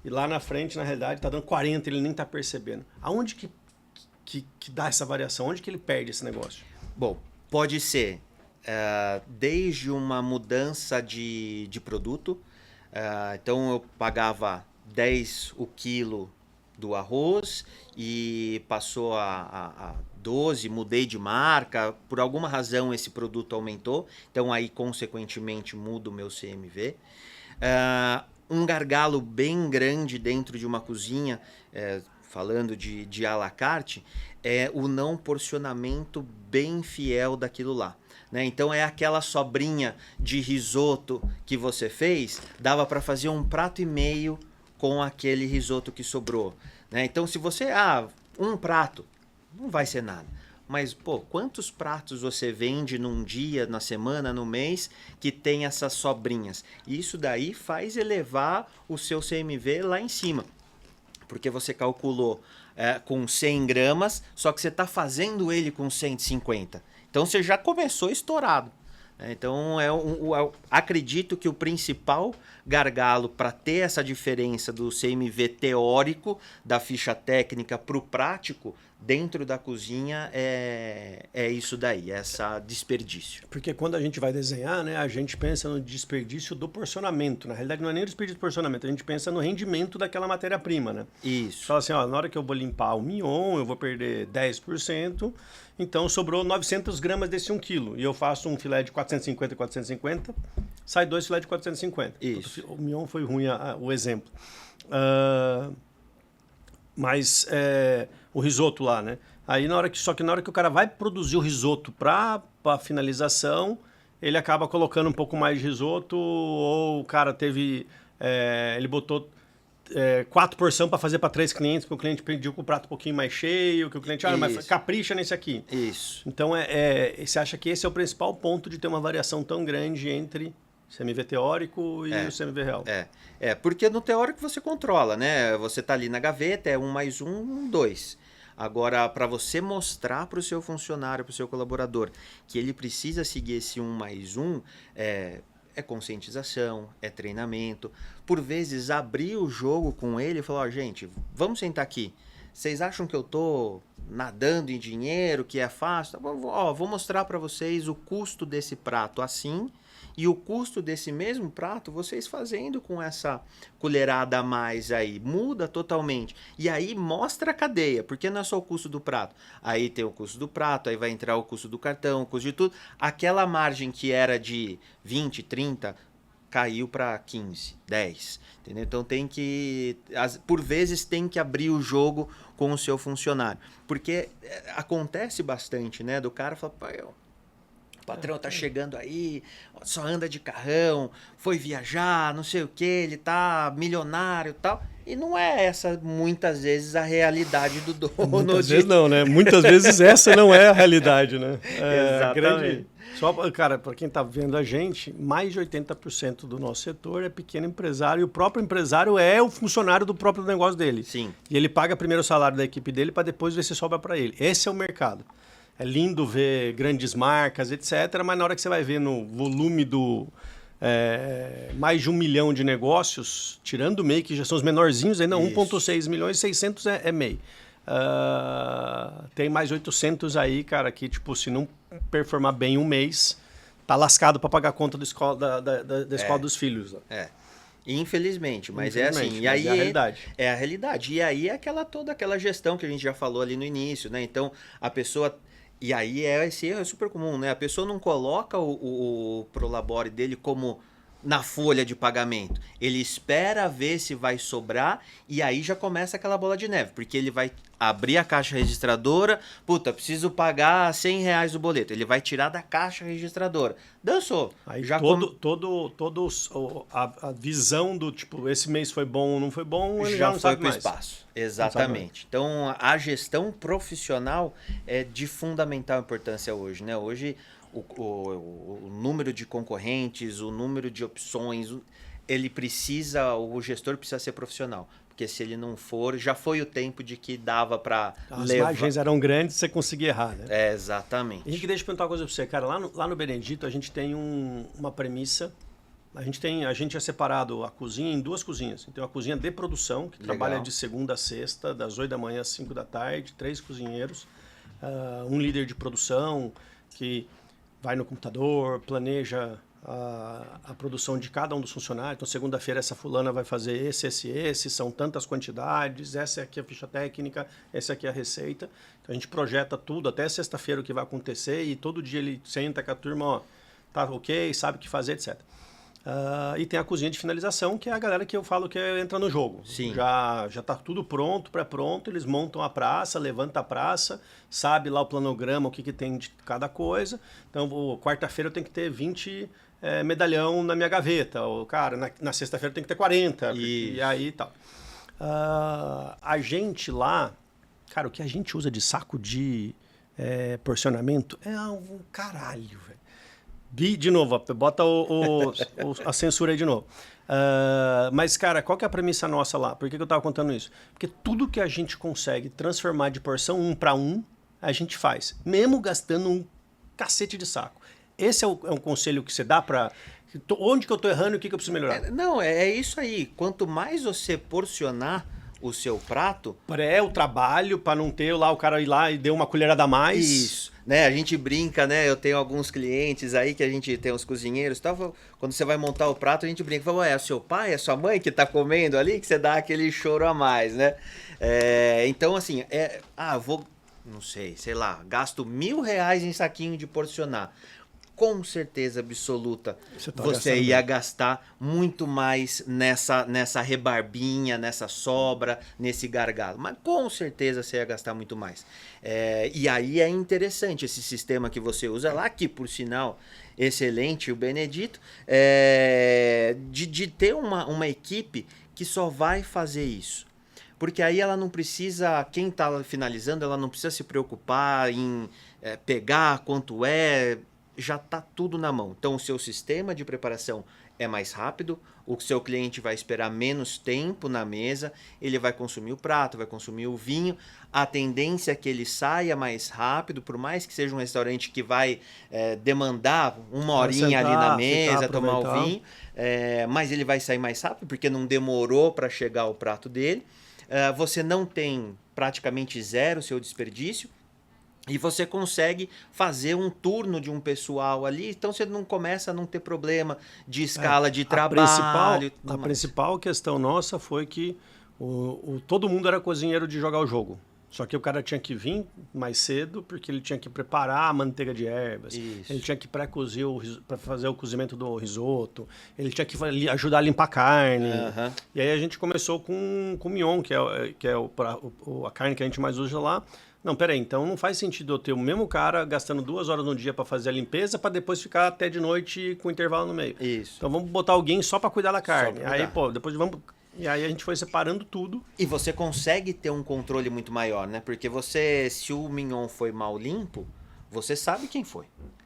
E lá na frente, na realidade, está dando 40%, ele nem está percebendo. Aonde que dá essa variação? Onde que ele perde esse negócio? Bom, pode ser desde uma mudança de produto. Então, eu pagava 10 o quilo do arroz e passou a 12, mudei de marca, por alguma razão esse produto aumentou, então aí consequentemente muda o meu CMV. Um gargalo bem grande dentro de uma cozinha, falando de à la carte, é o não porcionamento bem fiel daquilo lá. Né? Então é aquela sobrinha de risoto que você fez, dava para fazer 1,5 prato com aquele risoto que sobrou. Né? Então se você, 1 prato, não vai ser nada. Mas, quantos pratos você vende num dia, na semana, no mês, que tem essas sobrinhas? Isso daí faz elevar o seu CMV lá em cima. Porque você calculou com 100 gramas, só que você está fazendo ele com 150. Então, você já começou estourado. Então, acredito que o principal gargalo para ter essa diferença do CMV teórico, da ficha técnica para o prático, dentro da cozinha é isso daí, essa desperdício. Porque quando a gente vai desenhar, né, a gente pensa no desperdício do porcionamento. Na realidade, não é nem o desperdício do porcionamento, a gente pensa no rendimento daquela matéria-prima, né? Isso. Fala assim, na hora que eu vou limpar o mignon, eu vou perder 10%, então sobrou 900 gramas desse 1 quilo. E eu faço um filé de 450 e 450, sai 2 filé de 450. Isso. O mignon foi ruim o exemplo. Mas o risoto lá, né? Aí só que na hora que o cara vai produzir o risoto para finalização, ele acaba colocando um pouco mais de risoto, ou o cara ele botou 4 porções para fazer para 3 clientes, porque o cliente pediu com o prato um pouquinho mais cheio, que o cliente, mas capricha nesse aqui. Isso. Então, você acha que esse é o principal ponto de ter uma variação tão grande entre CMV teórico e o CMV real? Porque no teórico você controla, né? Você tá ali na gaveta, 1 mais 1, 2. Agora, para você mostrar para o seu funcionário, para o seu colaborador, que ele precisa seguir esse 1 mais 1, é conscientização, é treinamento. Por vezes, abrir o jogo com ele e falar, gente, vamos sentar aqui. Vocês acham que eu tô nadando em dinheiro, que é fácil? Vou mostrar para vocês o custo desse prato assim, e o custo desse mesmo prato, vocês fazendo com essa colherada a mais aí, muda totalmente. E aí mostra a cadeia, porque não é só o custo do prato. Aí tem o custo do prato, aí vai entrar o custo do cartão, o custo de tudo. Aquela margem que era de 20, 30, caiu para 15, 10. Entendeu? Então por vezes tem que abrir o jogo com o seu funcionário. Porque acontece bastante, né? Do cara falar, patrão tá chegando aí, só anda de carrão, foi viajar, não sei o que, ele tá milionário e tal. E não é essa, muitas vezes, a realidade do dono. Muitas vezes não, né? Muitas vezes essa não é a realidade, né? Exatamente. Cara, para quem está vendo a gente, mais de 80% do nosso setor é pequeno empresário e o próprio empresário é o funcionário do próprio negócio dele. Sim. E ele paga primeiro o salário da equipe dele para depois ver se sobra para ele. Esse é o mercado. É lindo ver grandes marcas, etc., mas na hora que você vai ver no volume do mais de 1 milhão de negócios, tirando o MEI, que já são os menorzinhos, ainda 1,6 milhões, 600 é MEI. Tem mais 800 aí, cara, que tipo, se não performar bem um mês, tá lascado para pagar a conta da escola, da escola dos filhos. Infelizmente, mas é assim. E aí é a realidade. É a realidade. E aí é toda aquela gestão que a gente já falou ali no início, né? Então, a pessoa... E aí esse erro é super comum, né? A pessoa não coloca o Prolabore dele como na folha de pagamento. Ele espera ver se vai sobrar e aí já começa aquela bola de neve, porque ele vai abrir a caixa registradora, puta, preciso pagar R$100 do boleto. Ele vai tirar da caixa registradora. Dançou. Aí já a visão do tipo, esse mês foi bom ou não foi bom, ele já não foi sabe mais. Espaço. Exatamente. Então, a gestão profissional é de fundamental importância hoje, né? Hoje, o número de concorrentes, o número de opções, o gestor precisa ser profissional. Porque se ele não for, já foi o tempo de que dava para levar. As margens eram grandes, você conseguia errar, né? Exatamente. Henrique, deixa eu perguntar uma coisa para você, cara. Lá no Benedito, a gente tem uma premissa. A gente é separado a cozinha em 2 cozinhas. Então, a cozinha de produção, que trabalha de segunda a sexta, das 8 da manhã às 5 da tarde, 3 cozinheiros, um líder de produção que vai no computador, planeja a produção de cada um dos funcionários. Então, segunda-feira, essa fulana vai fazer esse, são tantas quantidades, essa aqui é a ficha técnica, essa aqui é a receita. Então, a gente projeta tudo, até sexta-feira o que vai acontecer, e todo dia ele senta com a turma, ó, tá ok, sabe o que fazer, etc. E tem a cozinha de finalização, que é a galera que eu falo que entra no jogo. Sim. Já tá tudo pronto, pré-pronto, eles montam a praça, levantam a praça, sabe lá o planograma, o que tem de cada coisa. Então, quarta-feira eu tenho que ter 20 medalhão na minha gaveta. Ou, cara, na sexta-feira tem que ter 40. E aí tal. A gente lá, cara, o que a gente usa de saco de porcionamento é um caralho, velho. De novo, bota a censura aí de novo. Mas, cara, qual que é a premissa nossa lá? Por que eu estava contando isso? Porque tudo que a gente consegue transformar de porção 1 para 1, a gente faz. Mesmo gastando um cacete de saco. Esse é um conselho que você dá para... Onde que eu estou errando e o que eu preciso melhorar? É isso aí. Quanto mais você porcionar o seu prato... O trabalho, para não ter lá o cara ir lá e deu uma colherada a mais. Isso. Né, a gente brinca, né? Eu tenho alguns clientes aí que a gente tem os cozinheiros e tal. Quando você vai montar o prato, a gente brinca. Fala, é o seu pai, é a sua mãe que tá comendo ali, que você dá aquele choro a mais, né? Então, assim, não sei lá, gasto R$1.000 em saquinho de porcionar. Com certeza absoluta, você ia gastar muito mais nessa rebarbinha, nessa sobra, nesse gargalo. Mas com certeza você ia gastar muito mais. E aí é interessante esse sistema que você usa lá, que por sinal, excelente, o Benedito, de ter uma equipe que só vai fazer isso. Porque aí ela não precisa, quem está finalizando, ela não precisa se preocupar em pegar quanto já está tudo na mão. Então, o seu sistema de preparação é mais rápido, o seu cliente vai esperar menos tempo na mesa, ele vai consumir o prato, vai consumir o vinho, a tendência é que ele saia mais rápido, por mais que seja um restaurante que vai demandar uma horinha ali na mesa, tomar o vinho, mas ele vai sair mais rápido, porque não demorou para chegar o prato dele. Você não tem praticamente zero seu desperdício, e você consegue fazer um turno de um pessoal ali, então você não começa a não ter problema de escala de trabalho. A principal questão nossa foi que todo mundo era cozinheiro de jogar o jogo. Só que o cara tinha que vir mais cedo, porque ele tinha que preparar a manteiga de ervas, ele tinha que pré-cozir para fazer o cozimento do risoto, ele tinha que ajudar a limpar a carne. Uhum. E aí a gente começou com o mignon, que é a carne que a gente mais usa lá. Não, peraí, então não faz sentido eu ter o mesmo cara gastando 2 horas no dia para fazer a limpeza para depois ficar até de noite com intervalo no meio. Isso. Então vamos botar alguém só para cuidar da carne. pra Aí, cuidar. pô, depois vamos... E aí a gente foi separando tudo. E você consegue ter um controle muito maior, né? Porque se o mignon foi mal limpo, você sabe quem foi.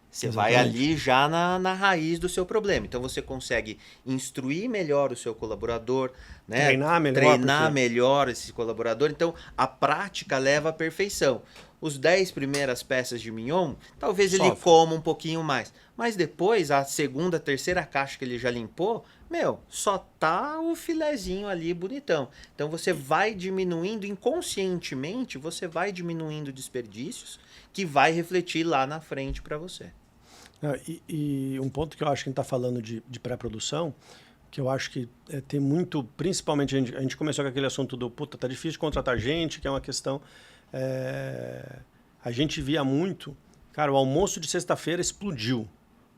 Você vai ali já na raiz do seu problema. Então você consegue instruir melhor o seu colaborador, né? Treinar melhor esse colaborador. Então a prática leva à perfeição. Os 10 primeiras peças de mignon, talvez ele coma um pouquinho mais. Mas depois, a segunda, terceira caixa que ele já limpou, só tá o filezinho ali bonitão. Então você vai diminuindo inconscientemente, você vai diminuindo desperdícios que vai refletir lá na frente para você. E um ponto que eu acho que a gente está falando de pré-produção, que eu acho que tem muito, principalmente a gente começou com aquele assunto do puta, tá difícil de contratar gente, que é uma questão... a gente via muito, cara, o almoço de sexta-feira explodiu.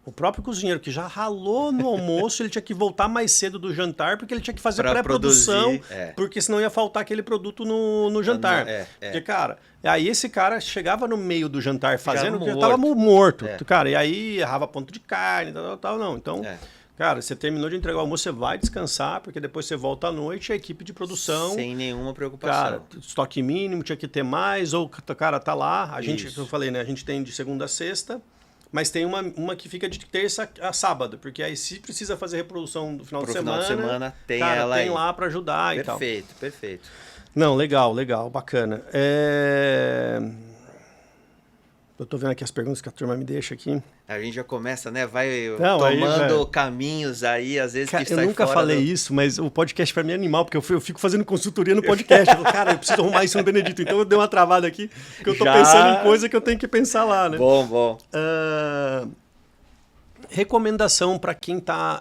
O próprio cozinheiro que já ralou no almoço, ele tinha que voltar mais cedo do jantar, porque ele tinha que fazer pré-produção, porque senão ia faltar aquele produto no jantar. Porque, cara, aí esse cara chegava no meio do jantar fazendo, já estava morto. Cara, e aí errava ponto de carne, tal, não. Então, cara, você terminou de entregar o almoço, você vai descansar, porque depois você volta à noite, a equipe de produção... Sem nenhuma preocupação. Cara, estoque mínimo, tinha que ter mais, ou, cara, tá lá. A gente, eu falei, né, a gente tem de segunda a sexta, mas tem uma que fica de terça a sábado, porque aí se precisa fazer reprodução do final de semana, tem cara, ela tem aí lá para ajudar e tal. Perfeito. Não, legal, bacana. Eu tô vendo aqui as perguntas que a turma me deixa aqui. A gente já começa, né? Tomando caminhos aí, às vezes, cara, que sai eu nunca falei isso, mas o podcast pra mim é animal, porque eu fico fazendo consultoria no podcast. Eu falo, cara, eu preciso arrumar isso no Benedito. Então eu dei uma travada aqui, porque eu tô pensando em coisa que eu tenho que pensar lá, né? Bom. Recomendação para quem está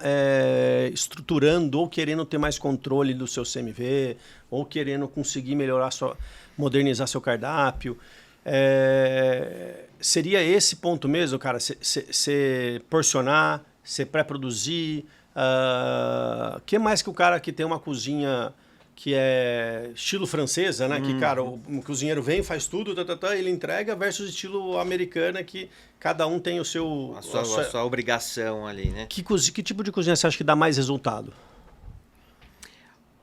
estruturando ou querendo ter mais controle do seu CMV, ou querendo conseguir modernizar seu cardápio. Seria esse ponto mesmo, cara? Você porcionar, você pré-produzir. Que mais que o cara que tem uma cozinha que é estilo francesa, né? Que, cara, o cozinheiro vem, faz tudo, ele entrega, versus estilo americana, que cada um tem o seu... A sua obrigação ali, né? Que tipo de cozinha você acha que dá mais resultado?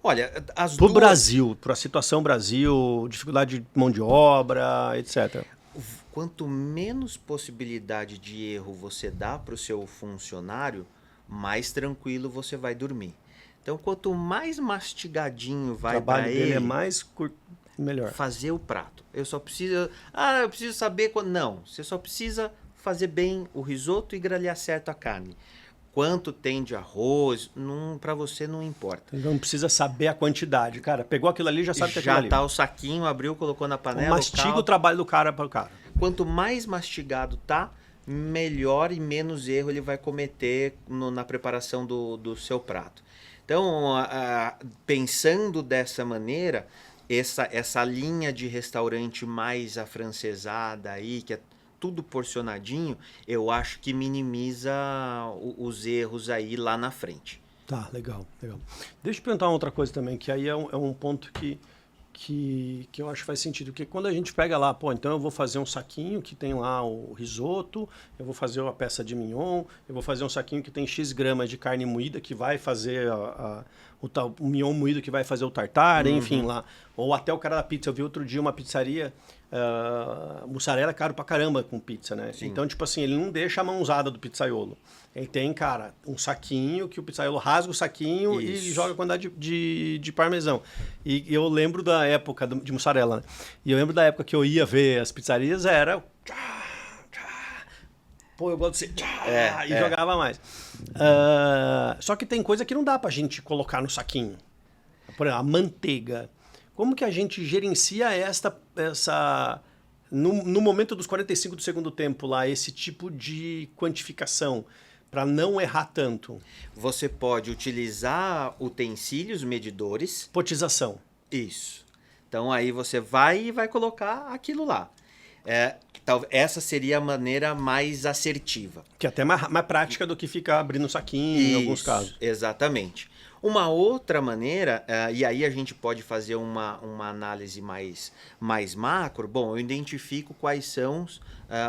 Olha, as Pro duas... Brasil, para a situação Brasil, dificuldade de mão de obra, etc. Quanto menos possibilidade de erro você dá para o seu funcionário, mais tranquilo você vai dormir. Então, quanto mais mastigadinho vai para ele... O trabalho dele é mais melhor. Fazer o prato. Eu preciso saber quando... Não, você só precisa fazer bem o risoto e grelhar certo a carne. Quanto tem de arroz, para você não importa. Não precisa saber a quantidade. Cara, pegou aquilo ali, já sabe que é aquilo ali. Já tá o saquinho, abriu, colocou na panela. Mastiga o trabalho do cara para o cara. Quanto mais mastigado tá, melhor e menos erro ele vai cometer na preparação do seu prato. Então, pensando dessa maneira, essa linha de restaurante mais afrancesada aí, que é tudo porcionadinho, eu acho que minimiza os erros aí lá na frente. Tá, legal. Deixa eu perguntar uma outra coisa também, que aí é um ponto que eu acho que faz sentido. Porque quando a gente pega lá, então eu vou fazer um saquinho que tem lá o risoto, eu vou fazer uma peça de mignon, eu vou fazer um saquinho que tem X gramas de carne moída que vai fazer o mignon moído que vai fazer o tartar, enfim, lá. Ou até o cara da pizza. Eu vi outro dia uma pizzaria, mussarela é caro pra caramba com pizza, né? Sim. Então, tipo assim, ele não deixa a mãozada do pizzaiolo. Ele tem, cara, um saquinho que o pizzaiolo rasga o saquinho e joga a quantidade de parmesão. E eu lembro da época de mussarela, né? E eu lembro da época que eu ia ver as pizzarias, era... Pô, eu gosto de ser... E jogava mais. Só que tem coisa que não dá pra gente colocar no saquinho. Por exemplo, a manteiga. Como que a gente gerencia essa... No momento dos 45 do segundo tempo lá, esse tipo de quantificação, para não errar tanto? Você pode utilizar utensílios medidores. Potização. Isso. Então aí você vai colocar aquilo lá. Essa seria a maneira mais assertiva. Que é até mais prática do que ficar abrindo saquinho em alguns casos. Exatamente. Uma outra maneira, e aí a gente pode fazer uma análise mais macro, bom, eu identifico quais são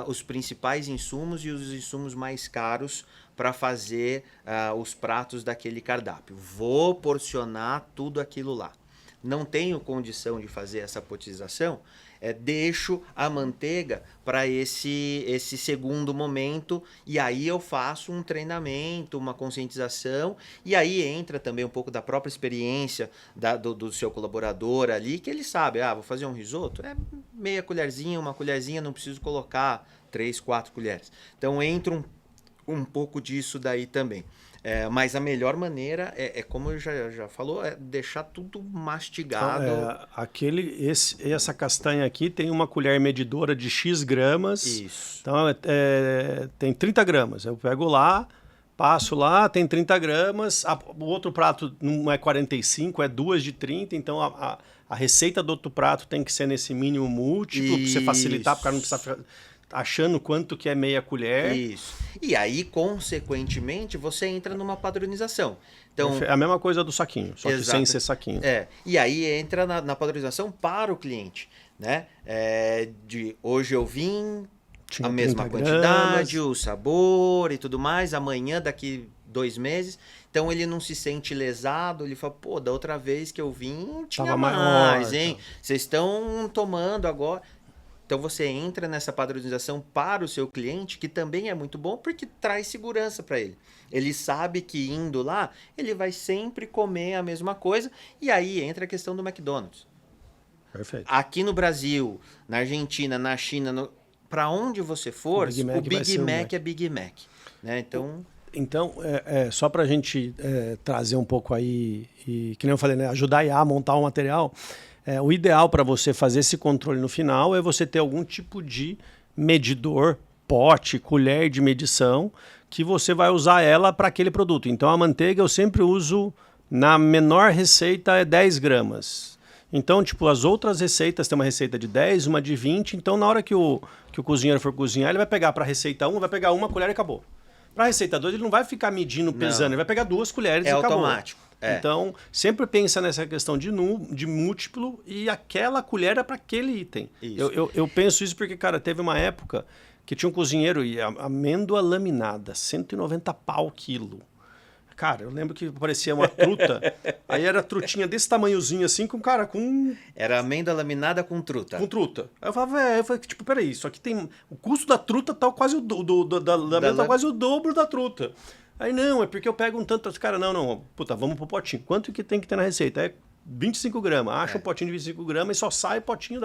os principais insumos e os insumos mais caros para fazer os pratos daquele cardápio. Vou porcionar tudo aquilo lá. Não tenho condição de fazer essa potização, deixo a manteiga para esse segundo momento, e aí eu faço um treinamento, uma conscientização, e aí entra também um pouco da própria experiência do seu colaborador ali, que ele sabe, vou fazer um risoto, meia colherzinha, uma colherzinha, não preciso colocar 3, 4 colheres. Então entra um pouco disso daí também. Mas a melhor maneira como eu já falou, é deixar tudo mastigado. Essa castanha aqui tem uma colher medidora de X gramas. Isso. Então tem 30 gramas. Eu pego lá, passo lá, tem 30 gramas. O outro prato não é 45, é 2 de 30. Então a receita do outro prato tem que ser nesse mínimo múltiplo, para você facilitar, para o cara não precisar achando quanto que é meia colher. Isso. E aí, consequentemente, você entra numa padronização. Então, é a mesma coisa do saquinho, só que sem ser saquinho. E aí entra na padronização para o cliente. Né? Hoje eu vim, a mesma quantidade, o sabor e tudo mais, amanhã, daqui 2 meses. Então ele não se sente lesado, ele fala, da outra vez que eu vim, tinha tava mais, hein? Vocês estão tomando agora. Então você entra nessa padronização para o seu cliente, que também é muito bom, porque traz segurança para ele. Ele sabe que indo lá, ele vai sempre comer a mesma coisa, e aí entra a questão do McDonald's. Perfeito. Aqui no Brasil, na Argentina, na China, para onde você for, o Big Mac é Big Mac. Né? Então, só para a gente trazer um pouco aí, e que nem eu falei, né, ajudar a IA a montar o material. O ideal para você fazer esse controle no final é você ter algum tipo de medidor, pote, colher de medição, que você vai usar ela para aquele produto. Então a manteiga eu sempre uso, na menor receita é 10 gramas. Então, as outras receitas, tem uma receita de 10, uma de 20, então na hora que o cozinheiro for cozinhar, ele vai pegar para a receita 1, vai pegar uma colher e acabou. Para a receita 2, ele não vai ficar medindo, pesando, ele vai pegar 2 colheres e acabou. É automático. Então, sempre pensa nessa questão de múltiplo, e aquela colher é para aquele item. Eu penso isso porque, cara, teve uma época que tinha um cozinheiro e amêndoa laminada, 190 pau quilo. Cara, eu lembro que parecia uma truta, aí era trutinha desse tamanhozinho assim, Era amêndoa laminada com truta. Com truta. Aí eu falava, peraí, isso aqui tem... O custo da truta tá quase da amêndoa tá quase o dobro da truta. Aí não, é porque eu pego um tanto... Cara, não, vamos pro potinho. Quanto que tem que ter na receita? É 25 gramas. Acha um potinho de 25 gramas e só sai o potinho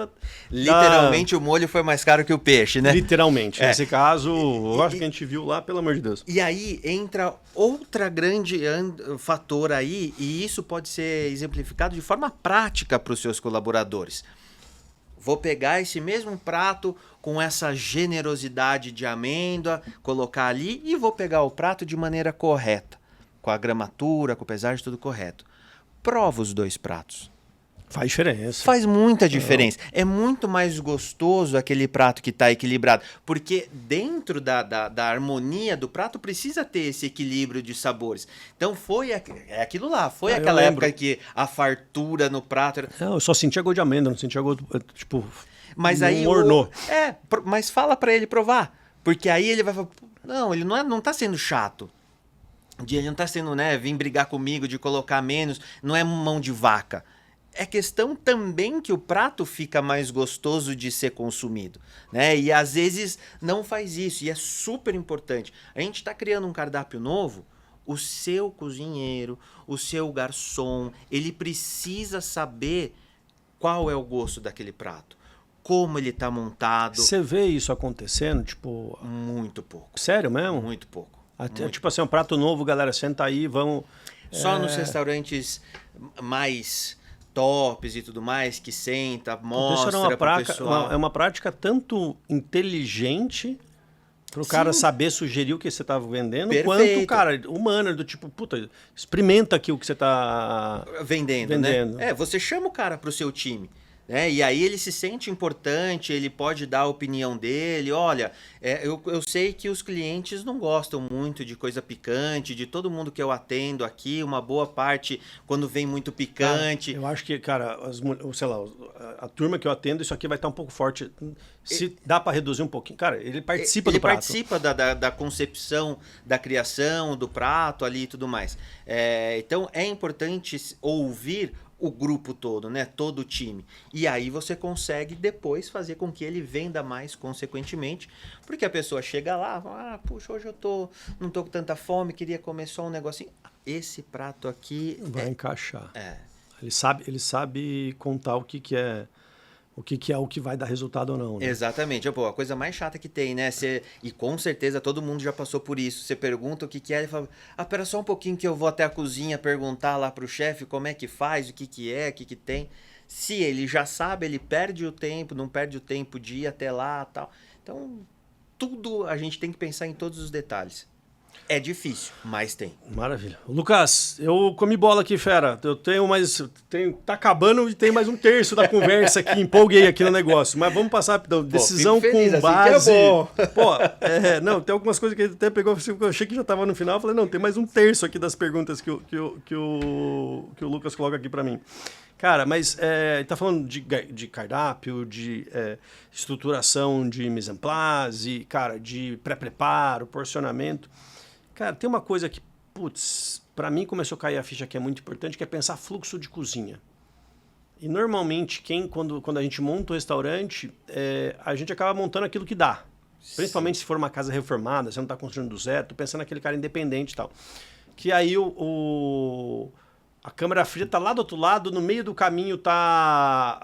Literalmente o molho foi mais caro que o peixe, né? Literalmente. Nesse caso, eu acho que a gente viu lá, pelo amor de Deus. E aí entra outra grande fator aí, e isso pode ser exemplificado de forma prática para os seus colaboradores. Vou pegar esse mesmo prato com essa generosidade de amêndoa, colocar ali, e vou pegar o prato de maneira correta, com a gramatura, com o pesagem, tudo correto. Prova os 2 pratos. Faz diferença. Faz muita diferença. É muito mais gostoso aquele prato que está equilibrado, porque dentro da harmonia do prato precisa ter esse equilíbrio de sabores. Então foi aquilo lá, foi aquela época que a fartura no prato... Não, eu só sentia gosto de amêndoa, não sentia gosto, mas aí mornou. Mas fala para ele provar, porque aí ele vai falar, não, ele não está sendo chato. Ele não está sendo, vir brigar comigo, de colocar menos, não é mão de vaca. É questão também que o prato fica mais gostoso de ser consumido, né? E às vezes não faz isso, e é super importante. A gente está criando um cardápio novo, o seu cozinheiro, o seu garçom, ele precisa saber qual é o gosto daquele prato, como ele está montado. Você vê isso acontecendo, Muito pouco. Sério mesmo? Muito pouco. Um prato novo, galera, senta aí, vamos... Só nos restaurantes mais tops e tudo mais, que senta, mostra para o pessoal. É uma prática tanto inteligente para o cara saber sugerir o que você está vendendo, quanto, cara, humana, do experimenta aqui o que você está vendendo, né? Você chama o cara para o seu time. né? E aí ele se sente importante, ele pode dar a opinião dele. Olha, eu sei que os clientes não gostam muito de coisa picante, de todo mundo que eu atendo aqui, uma boa parte quando vem muito picante. Eu acho que, cara, sei lá, a turma que eu atendo, isso aqui vai estar um pouco forte. Se dá para reduzir um pouquinho. Cara, ele participa do prato. Ele participa da concepção, da criação, do prato ali e tudo mais. Então é importante ouvir o grupo todo, né? Todo o time. E aí você consegue depois fazer com que ele venda mais consequentemente, porque a pessoa chega lá, fala, puxa, hoje não tô com tanta fome, queria comer só um negocinho. Esse prato aqui vai encaixar. Ele sabe contar o que é o que vai dar resultado ou não. Né? Exatamente. Pô, a coisa mais chata que tem, né? E com certeza todo mundo já passou por isso. Você pergunta o que é, ele fala, espera só um pouquinho que eu vou até a cozinha perguntar lá pro chefe como é que faz, o que é, o que tem. Se ele já sabe, ele perde o tempo, não perde o tempo de ir até lá e tal. Então, tudo a gente tem que pensar em todos os detalhes. É difícil, mas tem. Maravilha. Lucas, eu comi bola aqui, fera. Eu tenho mais. Tá acabando e tem mais um terço da conversa aqui. Empolguei aqui no negócio. Mas vamos passar rapidão. Decisão feliz, com base. Assim que é bom. Pô, não, tem algumas coisas que ele até pegou. Eu achei que já tava no final. Eu falei, não, tem mais um terço aqui das perguntas que o Lucas coloca aqui pra mim. Cara, mas ele tá falando de cardápio, de estruturação de mise en place, cara, de pré-preparo, porcionamento. Cara, tem uma coisa que, putz, pra mim começou a cair a ficha que é muito importante, que é pensar fluxo de cozinha. E normalmente, quando a gente monta um restaurante, a gente acaba montando aquilo que dá. Sim. Principalmente se for uma casa reformada, você não está construindo do zero, tô pensando naquele cara independente e tal. Que aí a câmara fria tá lá do outro lado, no meio do caminho tá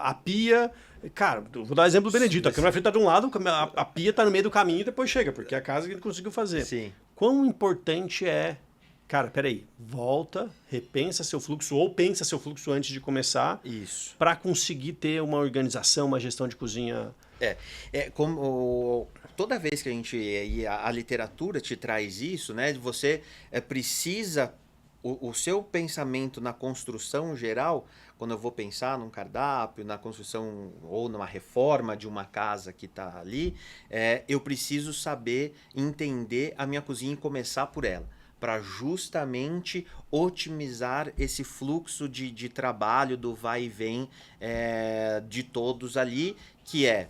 a pia. Cara, vou dar um exemplo do Benedito. A câmara fria tá de um lado, a pia tá no meio do caminho e depois chega, porque é a casa que ele conseguiu fazer. Sim. Quão importante cara, peraí, volta, repensa seu fluxo ou pensa seu fluxo antes de começar. Isso. Para conseguir ter uma organização, uma gestão de cozinha. Como toda vez que a literatura te traz isso, né? Você precisa o seu pensamento na construção geral, quando eu vou pensar num cardápio, na construção ou numa reforma de uma casa que está ali, eu preciso saber entender a minha cozinha e começar por ela, para justamente otimizar esse fluxo de trabalho, do vai e vem de todos ali, que é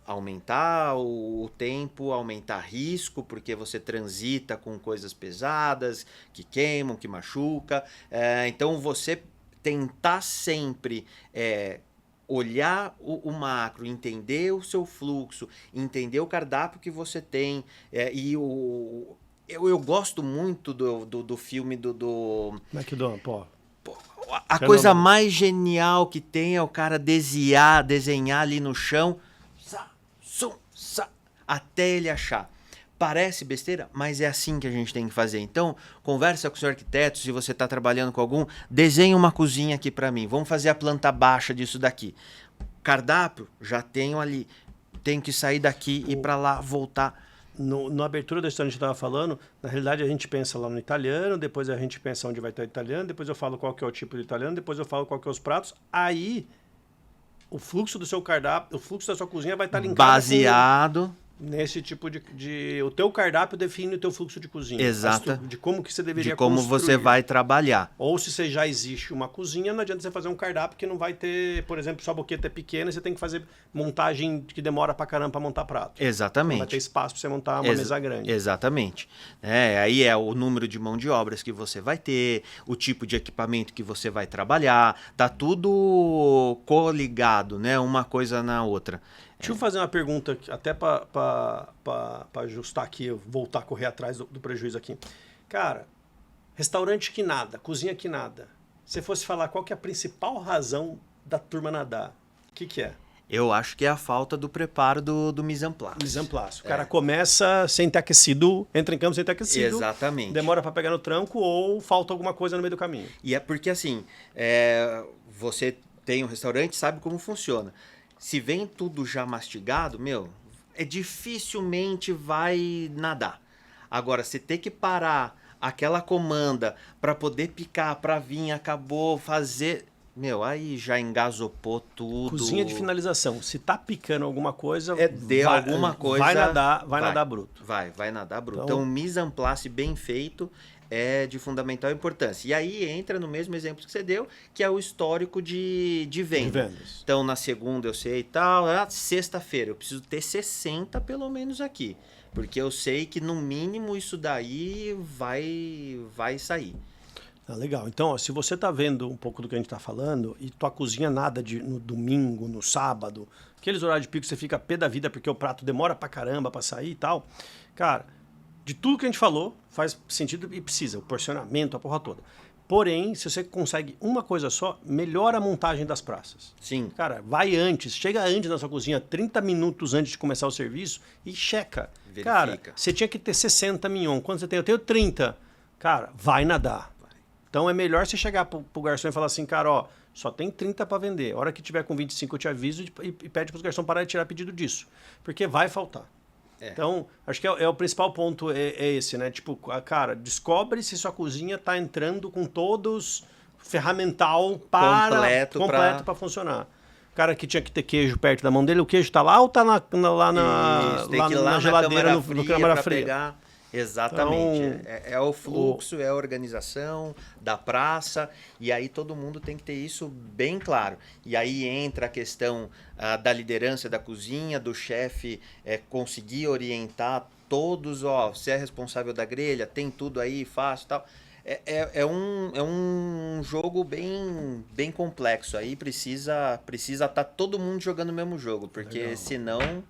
aumentar o tempo, aumentar risco, porque você transita com coisas pesadas, que queimam, que machuca. Então, você tentar sempre olhar o macro, entender o seu fluxo, entender o cardápio que você tem. Eu gosto muito do filme do McDonald's, pô. A coisa mais genial que tem é o cara desenhar ali no chão, até ele achar. Parece besteira, mas é assim que a gente tem que fazer. Então, conversa com o seu arquiteto, se você está trabalhando com algum, desenha uma cozinha aqui para mim. Vamos fazer a planta baixa disso daqui. Cardápio, já tenho ali. Tenho que sair daqui e ir para lá, voltar. Na abertura da história que a gente estava falando, na realidade a gente pensa lá no italiano, depois a gente pensa onde vai estar o italiano, depois eu falo qual que é o tipo de italiano, depois eu falo qual que é os pratos. Aí, o fluxo do seu cardápio, o fluxo da sua cozinha vai estar linkado baseado nesse tipo o teu cardápio define o teu fluxo de cozinha. Exato. De como que você deveria de como construir. Você vai trabalhar. Ou se você já existe uma cozinha, não adianta você fazer um cardápio que não vai ter, por exemplo, sua boqueta é pequena, você tem que fazer montagem que demora pra caramba pra montar prato. Exatamente. Não vai ter espaço pra você montar uma mesa grande. Exatamente. Aí é o número de mão de obras que você vai ter, o tipo de equipamento que você vai trabalhar, tá tudo coligado, né? Uma coisa na outra. Deixa eu fazer uma pergunta, até para ajustar aqui, voltar a correr atrás do prejuízo aqui. Cara, restaurante que nada, cozinha que nada. Se fosse falar qual que é a principal razão da turma nadar, o que é? Eu acho que é a falta do preparo do mise en place. Mise en place. O cara começa sem ter aquecido, entra em campo sem ter aquecido. Exatamente. Demora para pegar no tranco ou falta alguma coisa no meio do caminho. E é porque assim, você tem um restaurante, sabe como funciona. Se vem tudo já mastigado, dificilmente vai nadar. Agora, você ter que parar aquela comanda para poder picar, para vir, acabou, fazer... aí já engasopou tudo. Cozinha de finalização. Se tá picando alguma coisa, alguma coisa. Vai nadar bruto. Vai nadar bruto. Então, o mise en place bem feito é de fundamental importância. E aí entra no mesmo exemplo que você deu, que é o histórico de vendas. Então, na segunda eu sei e tal, sexta-feira eu preciso ter 60 pelo menos aqui. Porque eu sei que no mínimo isso daí vai sair. Legal. Então, ó, se você está vendo um pouco do que a gente está falando e tua cozinha nada no domingo, no sábado, aqueles horários de pico que você fica pé da vida porque o prato demora pra caramba pra sair e tal, cara, de tudo que a gente falou, faz sentido e precisa, o porcionamento, a porra toda. Porém, se você consegue uma coisa só, melhora a montagem das praças. Sim. Cara, vai antes, chega antes na sua cozinha, 30 minutos antes de começar o serviço e checa. Verifica. Cara, você tinha que ter 60 mignon. Quanto você tem? Eu tenho 30. Cara, vai nadar. Então é melhor você chegar pro garçom e falar assim, cara, ó, só tem 30 para vender. A hora que tiver com 25 eu te aviso e pede para os garçons parar de tirar pedido disso. Porque vai faltar. Então, acho que o principal ponto é esse, né? Tipo, cara, descobre se sua cozinha tá entrando com todos ferramental completo para funcionar. O cara que tinha que ter queijo perto da mão dele, o queijo tá lá ou tá lá na geladeira, no câmara fria? Pegar. Exatamente. Então, é o fluxo, é a organização da praça, e aí todo mundo tem que ter isso bem claro. E aí entra a questão da liderança da cozinha, do chefe conseguir orientar todos, você é responsável da grelha, tem tudo aí, fácil e tal. É um jogo bem complexo. Aí precisa estar todo mundo jogando o mesmo jogo, porque senão...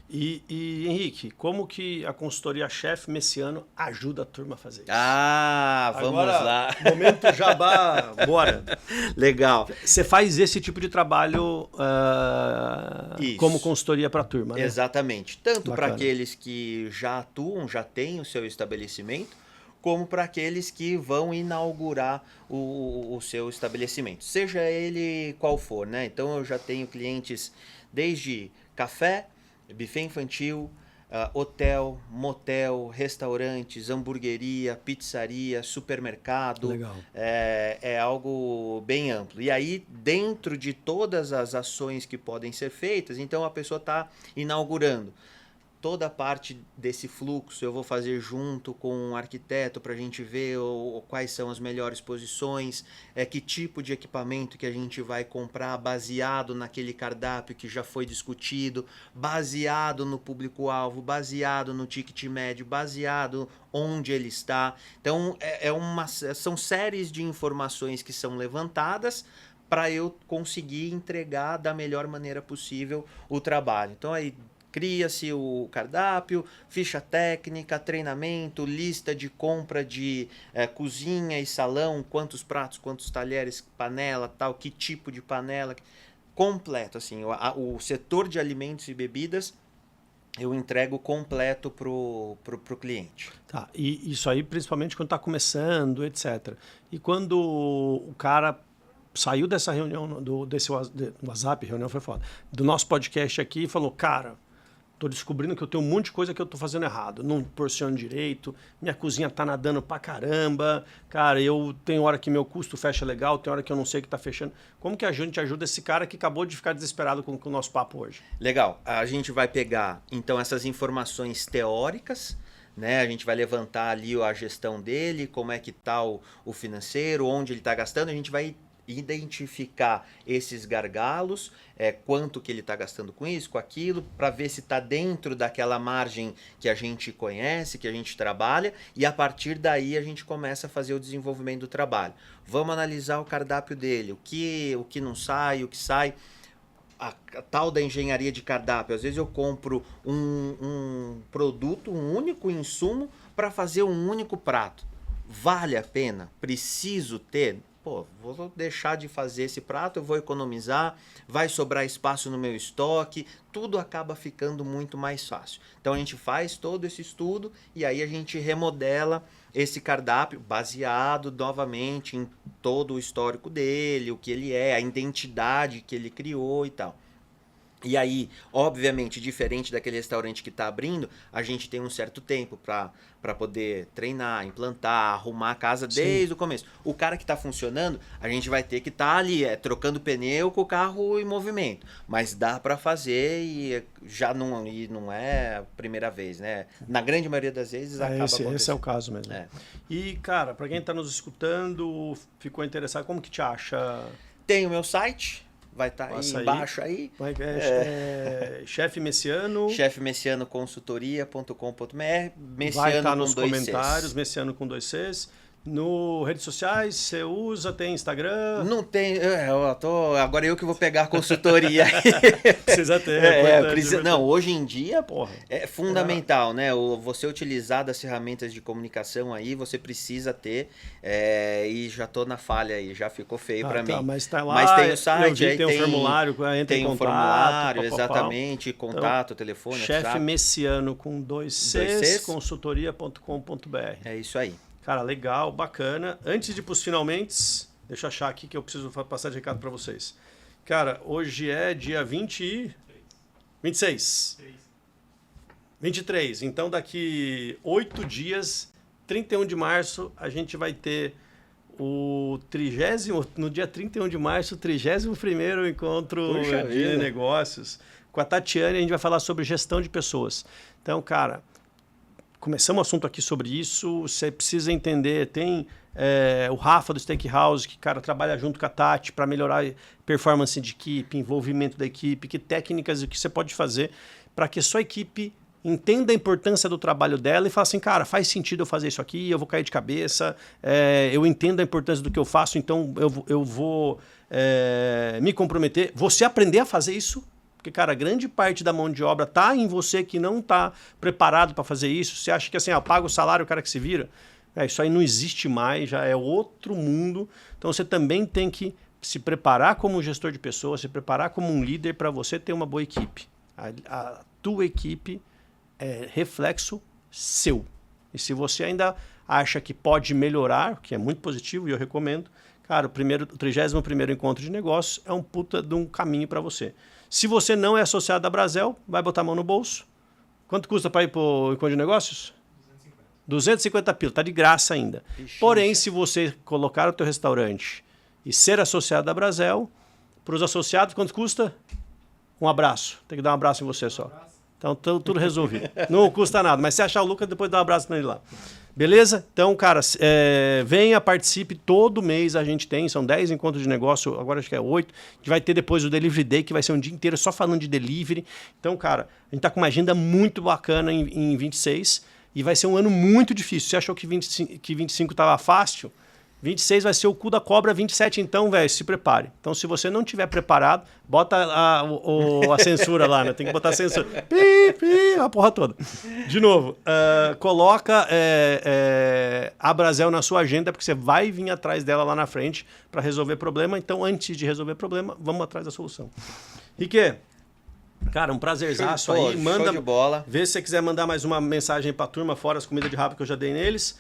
E Henrique, como que a consultoria Chef Messiano ajuda a turma a fazer isso? Vamos lá. Momento jabá, bora. Legal. Você faz esse tipo de trabalho como consultoria para a turma, né? Exatamente. Tanto para aqueles que já atuam, já têm o seu estabelecimento, como para aqueles que vão inaugurar o seu estabelecimento. Seja ele qual for, né? Então eu já tenho clientes desde café, buffet infantil, hotel, motel, restaurantes, hamburgueria, pizzaria, supermercado. Legal. É algo bem amplo. E aí, dentro de todas as ações que podem ser feitas, então a pessoa está inaugurando. Toda a parte desse fluxo eu vou fazer junto com um arquiteto para a gente ver quais são as melhores posições, que tipo de equipamento que a gente vai comprar baseado naquele cardápio que já foi discutido, baseado no público-alvo, baseado no ticket médio, baseado onde ele está. Então, são séries de informações que são levantadas para eu conseguir entregar da melhor maneira possível o trabalho. Então, aí cria-se o cardápio, ficha técnica, treinamento, lista de compra de cozinha e salão, quantos pratos, quantos talheres, panela, tal, que tipo de panela, completo, assim, o setor de alimentos e bebidas eu entrego completo pro cliente. Tá, e isso aí principalmente quando está começando, etc. E quando o cara saiu dessa reunião, desse WhatsApp, reunião foi foda, do nosso podcast aqui e falou, cara, tô descobrindo que eu tenho um monte de coisa que eu tô fazendo errado. Não porciono direito, minha cozinha tá nadando pra caramba. Cara, eu tenho hora que meu custo fecha legal, tem hora que eu não sei que tá fechando. Como que a gente ajuda esse cara que acabou de ficar desesperado com o nosso papo hoje? Legal. A gente vai pegar, então, essas informações teóricas, né? A gente vai levantar ali a gestão dele, como é que tá o financeiro, onde ele tá gastando. A gente vai identificar esses gargalos, quanto que ele está gastando com isso, com aquilo, para ver se está dentro daquela margem que a gente conhece, que a gente trabalha, e a partir daí a gente começa a fazer o desenvolvimento do trabalho. Vamos analisar o cardápio dele, o que não sai, o que sai. A tal da engenharia de cardápio, às vezes eu compro um produto, um único insumo para fazer um único prato. Vale a pena? Preciso ter? Vou deixar de fazer esse prato, eu vou economizar, vai sobrar espaço no meu estoque, tudo acaba ficando muito mais fácil. Então a gente faz todo esse estudo e aí a gente remodela esse cardápio baseado novamente em todo o histórico dele, o que ele é, a identidade que ele criou e tal. E aí, obviamente, diferente daquele restaurante que está abrindo, a gente tem um certo tempo para poder treinar, implantar, arrumar a casa desde o começo. O cara que está funcionando, a gente vai ter que estar ali, trocando pneu com o carro em movimento. Mas dá para fazer e não é a primeira vez, né? Na grande maioria das vezes acaba acontecendo. Esse é o caso mesmo. E, cara, para quem está nos escutando, ficou interessado, como que te acha? Tem o meu site. Vai estar aí embaixo aí. Chefe Messiano. chefemessianoconsultoria.com.br. Messiano vai estar nos com 2 comentários, Cs. Messiano com 2 Cs. No redes sociais, você usa, tem Instagram? Não tem. Agora eu que vou pegar a consultoria. Precisa ter. Não, hoje em dia porra, é fundamental, né? Você utilizar das ferramentas de comunicação aí, você precisa ter. E já tô na falha aí, já ficou feio para mim. Mas tá lá, mas tem o site, aí tem um formulário, entra em contato. Tem um formulário, exatamente, contato, então, telefone. Chefe Messiano com 2 Cs, consultoria.com.br. É isso aí. Cara, legal, bacana. Antes de ir para os finalmente, deixa eu achar aqui que eu preciso passar de recado para vocês. Cara, hoje é dia 26. 23. Então, daqui 8 dias, 31 de março, a gente vai ter no dia 31 de março, o 31º encontro de negócios. Com a Tatiane, a gente vai falar sobre gestão de pessoas. Então, cara, começamos o assunto aqui sobre isso, você precisa entender, tem o Rafa do Steakhouse, que, cara, trabalha junto com a Tati para melhorar a performance de equipe, envolvimento da equipe, que técnicas e o que você pode fazer para que a sua equipe entenda a importância do trabalho dela e fala assim, cara, faz sentido eu fazer isso aqui, eu vou cair de cabeça, eu entendo a importância do que eu faço, então eu vou me comprometer. Você aprender a fazer isso, porque, cara, grande parte da mão de obra está em você que não está preparado para fazer isso. Você acha que assim, paga o salário, o cara que se vira. Isso aí não existe mais, já é outro mundo. Então você também tem que se preparar como gestor de pessoas, se preparar como um líder para você ter uma boa equipe. A tua equipe é reflexo seu. E se você ainda acha que pode melhorar, que é muito positivo e eu recomendo, cara, o 31º encontro de negócios é um puta de um caminho para você. Se você não é associado da Brasel, vai botar a mão no bolso. Quanto custa para ir para o encontro de negócios? 250 pila, tá de graça ainda. Ixi, porém, se você colocar o teu restaurante e ser associado da Brasel, para os associados, quanto custa? Um abraço. Tem que dar um abraço em você só. Então, tudo resolvido. Não custa nada, mas se achar o Lucas, depois dá um abraço nele lá. Beleza? Então, cara, venha, participe. Todo mês a gente tem, são 10 encontros de negócio, agora acho que é 8. A gente vai ter depois o Delivery Day, que vai ser um dia inteiro só falando de delivery. Então, cara, a gente tá com uma agenda muito bacana em 26 e vai ser um ano muito difícil. Você achou que 25 tava fácil? 26 vai ser o cu da cobra, 27 então, velho, se prepare. Então, se você não tiver preparado, bota a censura lá, né? Tem que botar a censura. A porra toda. De novo, coloca a Brasel na sua agenda, porque você vai vir atrás dela lá na frente para resolver problema. Então, antes de resolver problema, vamos atrás da solução. Rique, cara, um prazerzaço aí. Manda, show de bola. Vê se você quiser mandar mais uma mensagem pra turma, fora as comidas de rabo que eu já dei neles.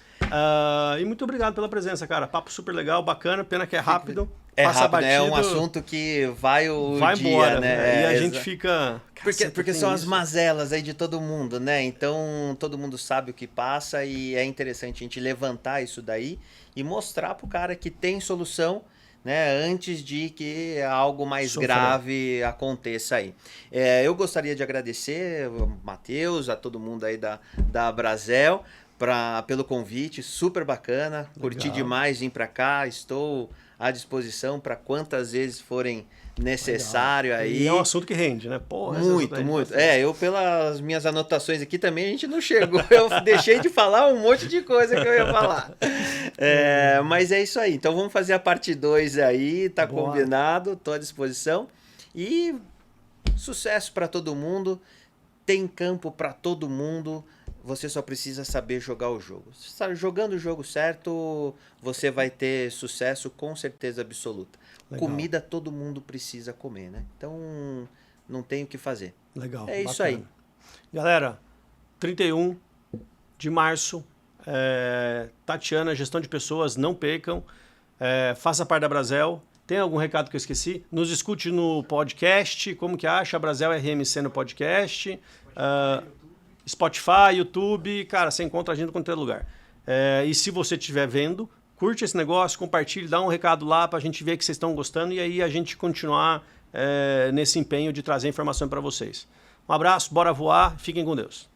E muito obrigado pela presença, cara. Papo super legal, bacana. Pena que é rápido. Passa rápido, é um assunto que vai dia, embora, né? E a gente fica... Porque são as mazelas aí de todo mundo, né? Então, todo mundo sabe o que passa e é interessante a gente levantar isso daí e mostrar pro cara que tem solução, né, antes de que algo mais grave aconteça aí. Eu gostaria de agradecer o Matheus, a todo mundo aí da Brasel, pelo convite, super bacana. Legal. Curti demais vir para cá, estou à disposição para quantas vezes forem necessário. Legal. Aí. E é um assunto que rende, né? Porra, muito. Eu pelas minhas anotações aqui também a gente não chegou. Eu deixei de falar um monte de coisa que eu ia falar. Mas é isso aí. Então vamos fazer a parte 2 aí, tá Boa. Combinado, tô à disposição. E sucesso para todo mundo. Tem campo para todo mundo. Você só precisa saber jogar o jogo. Jogando o jogo certo, você vai ter sucesso com certeza absoluta. Legal. Comida todo mundo precisa comer, né? Então, não tem o que fazer. Legal. É isso aí. Galera, 31 de março, Tatiana, gestão de pessoas, não percam. Faça parte da Brasel Tem algum recado que eu esqueci? Nos escute no podcast, como que acha? Abrazel RMC no podcast, Spotify, YouTube, cara, você encontra a gente em qualquer lugar. E se você estiver vendo, curte esse negócio, compartilhe, dá um recado lá pra gente ver que vocês estão gostando e aí a gente continuar nesse empenho de trazer informação para vocês. Um abraço, bora voar, fiquem com Deus.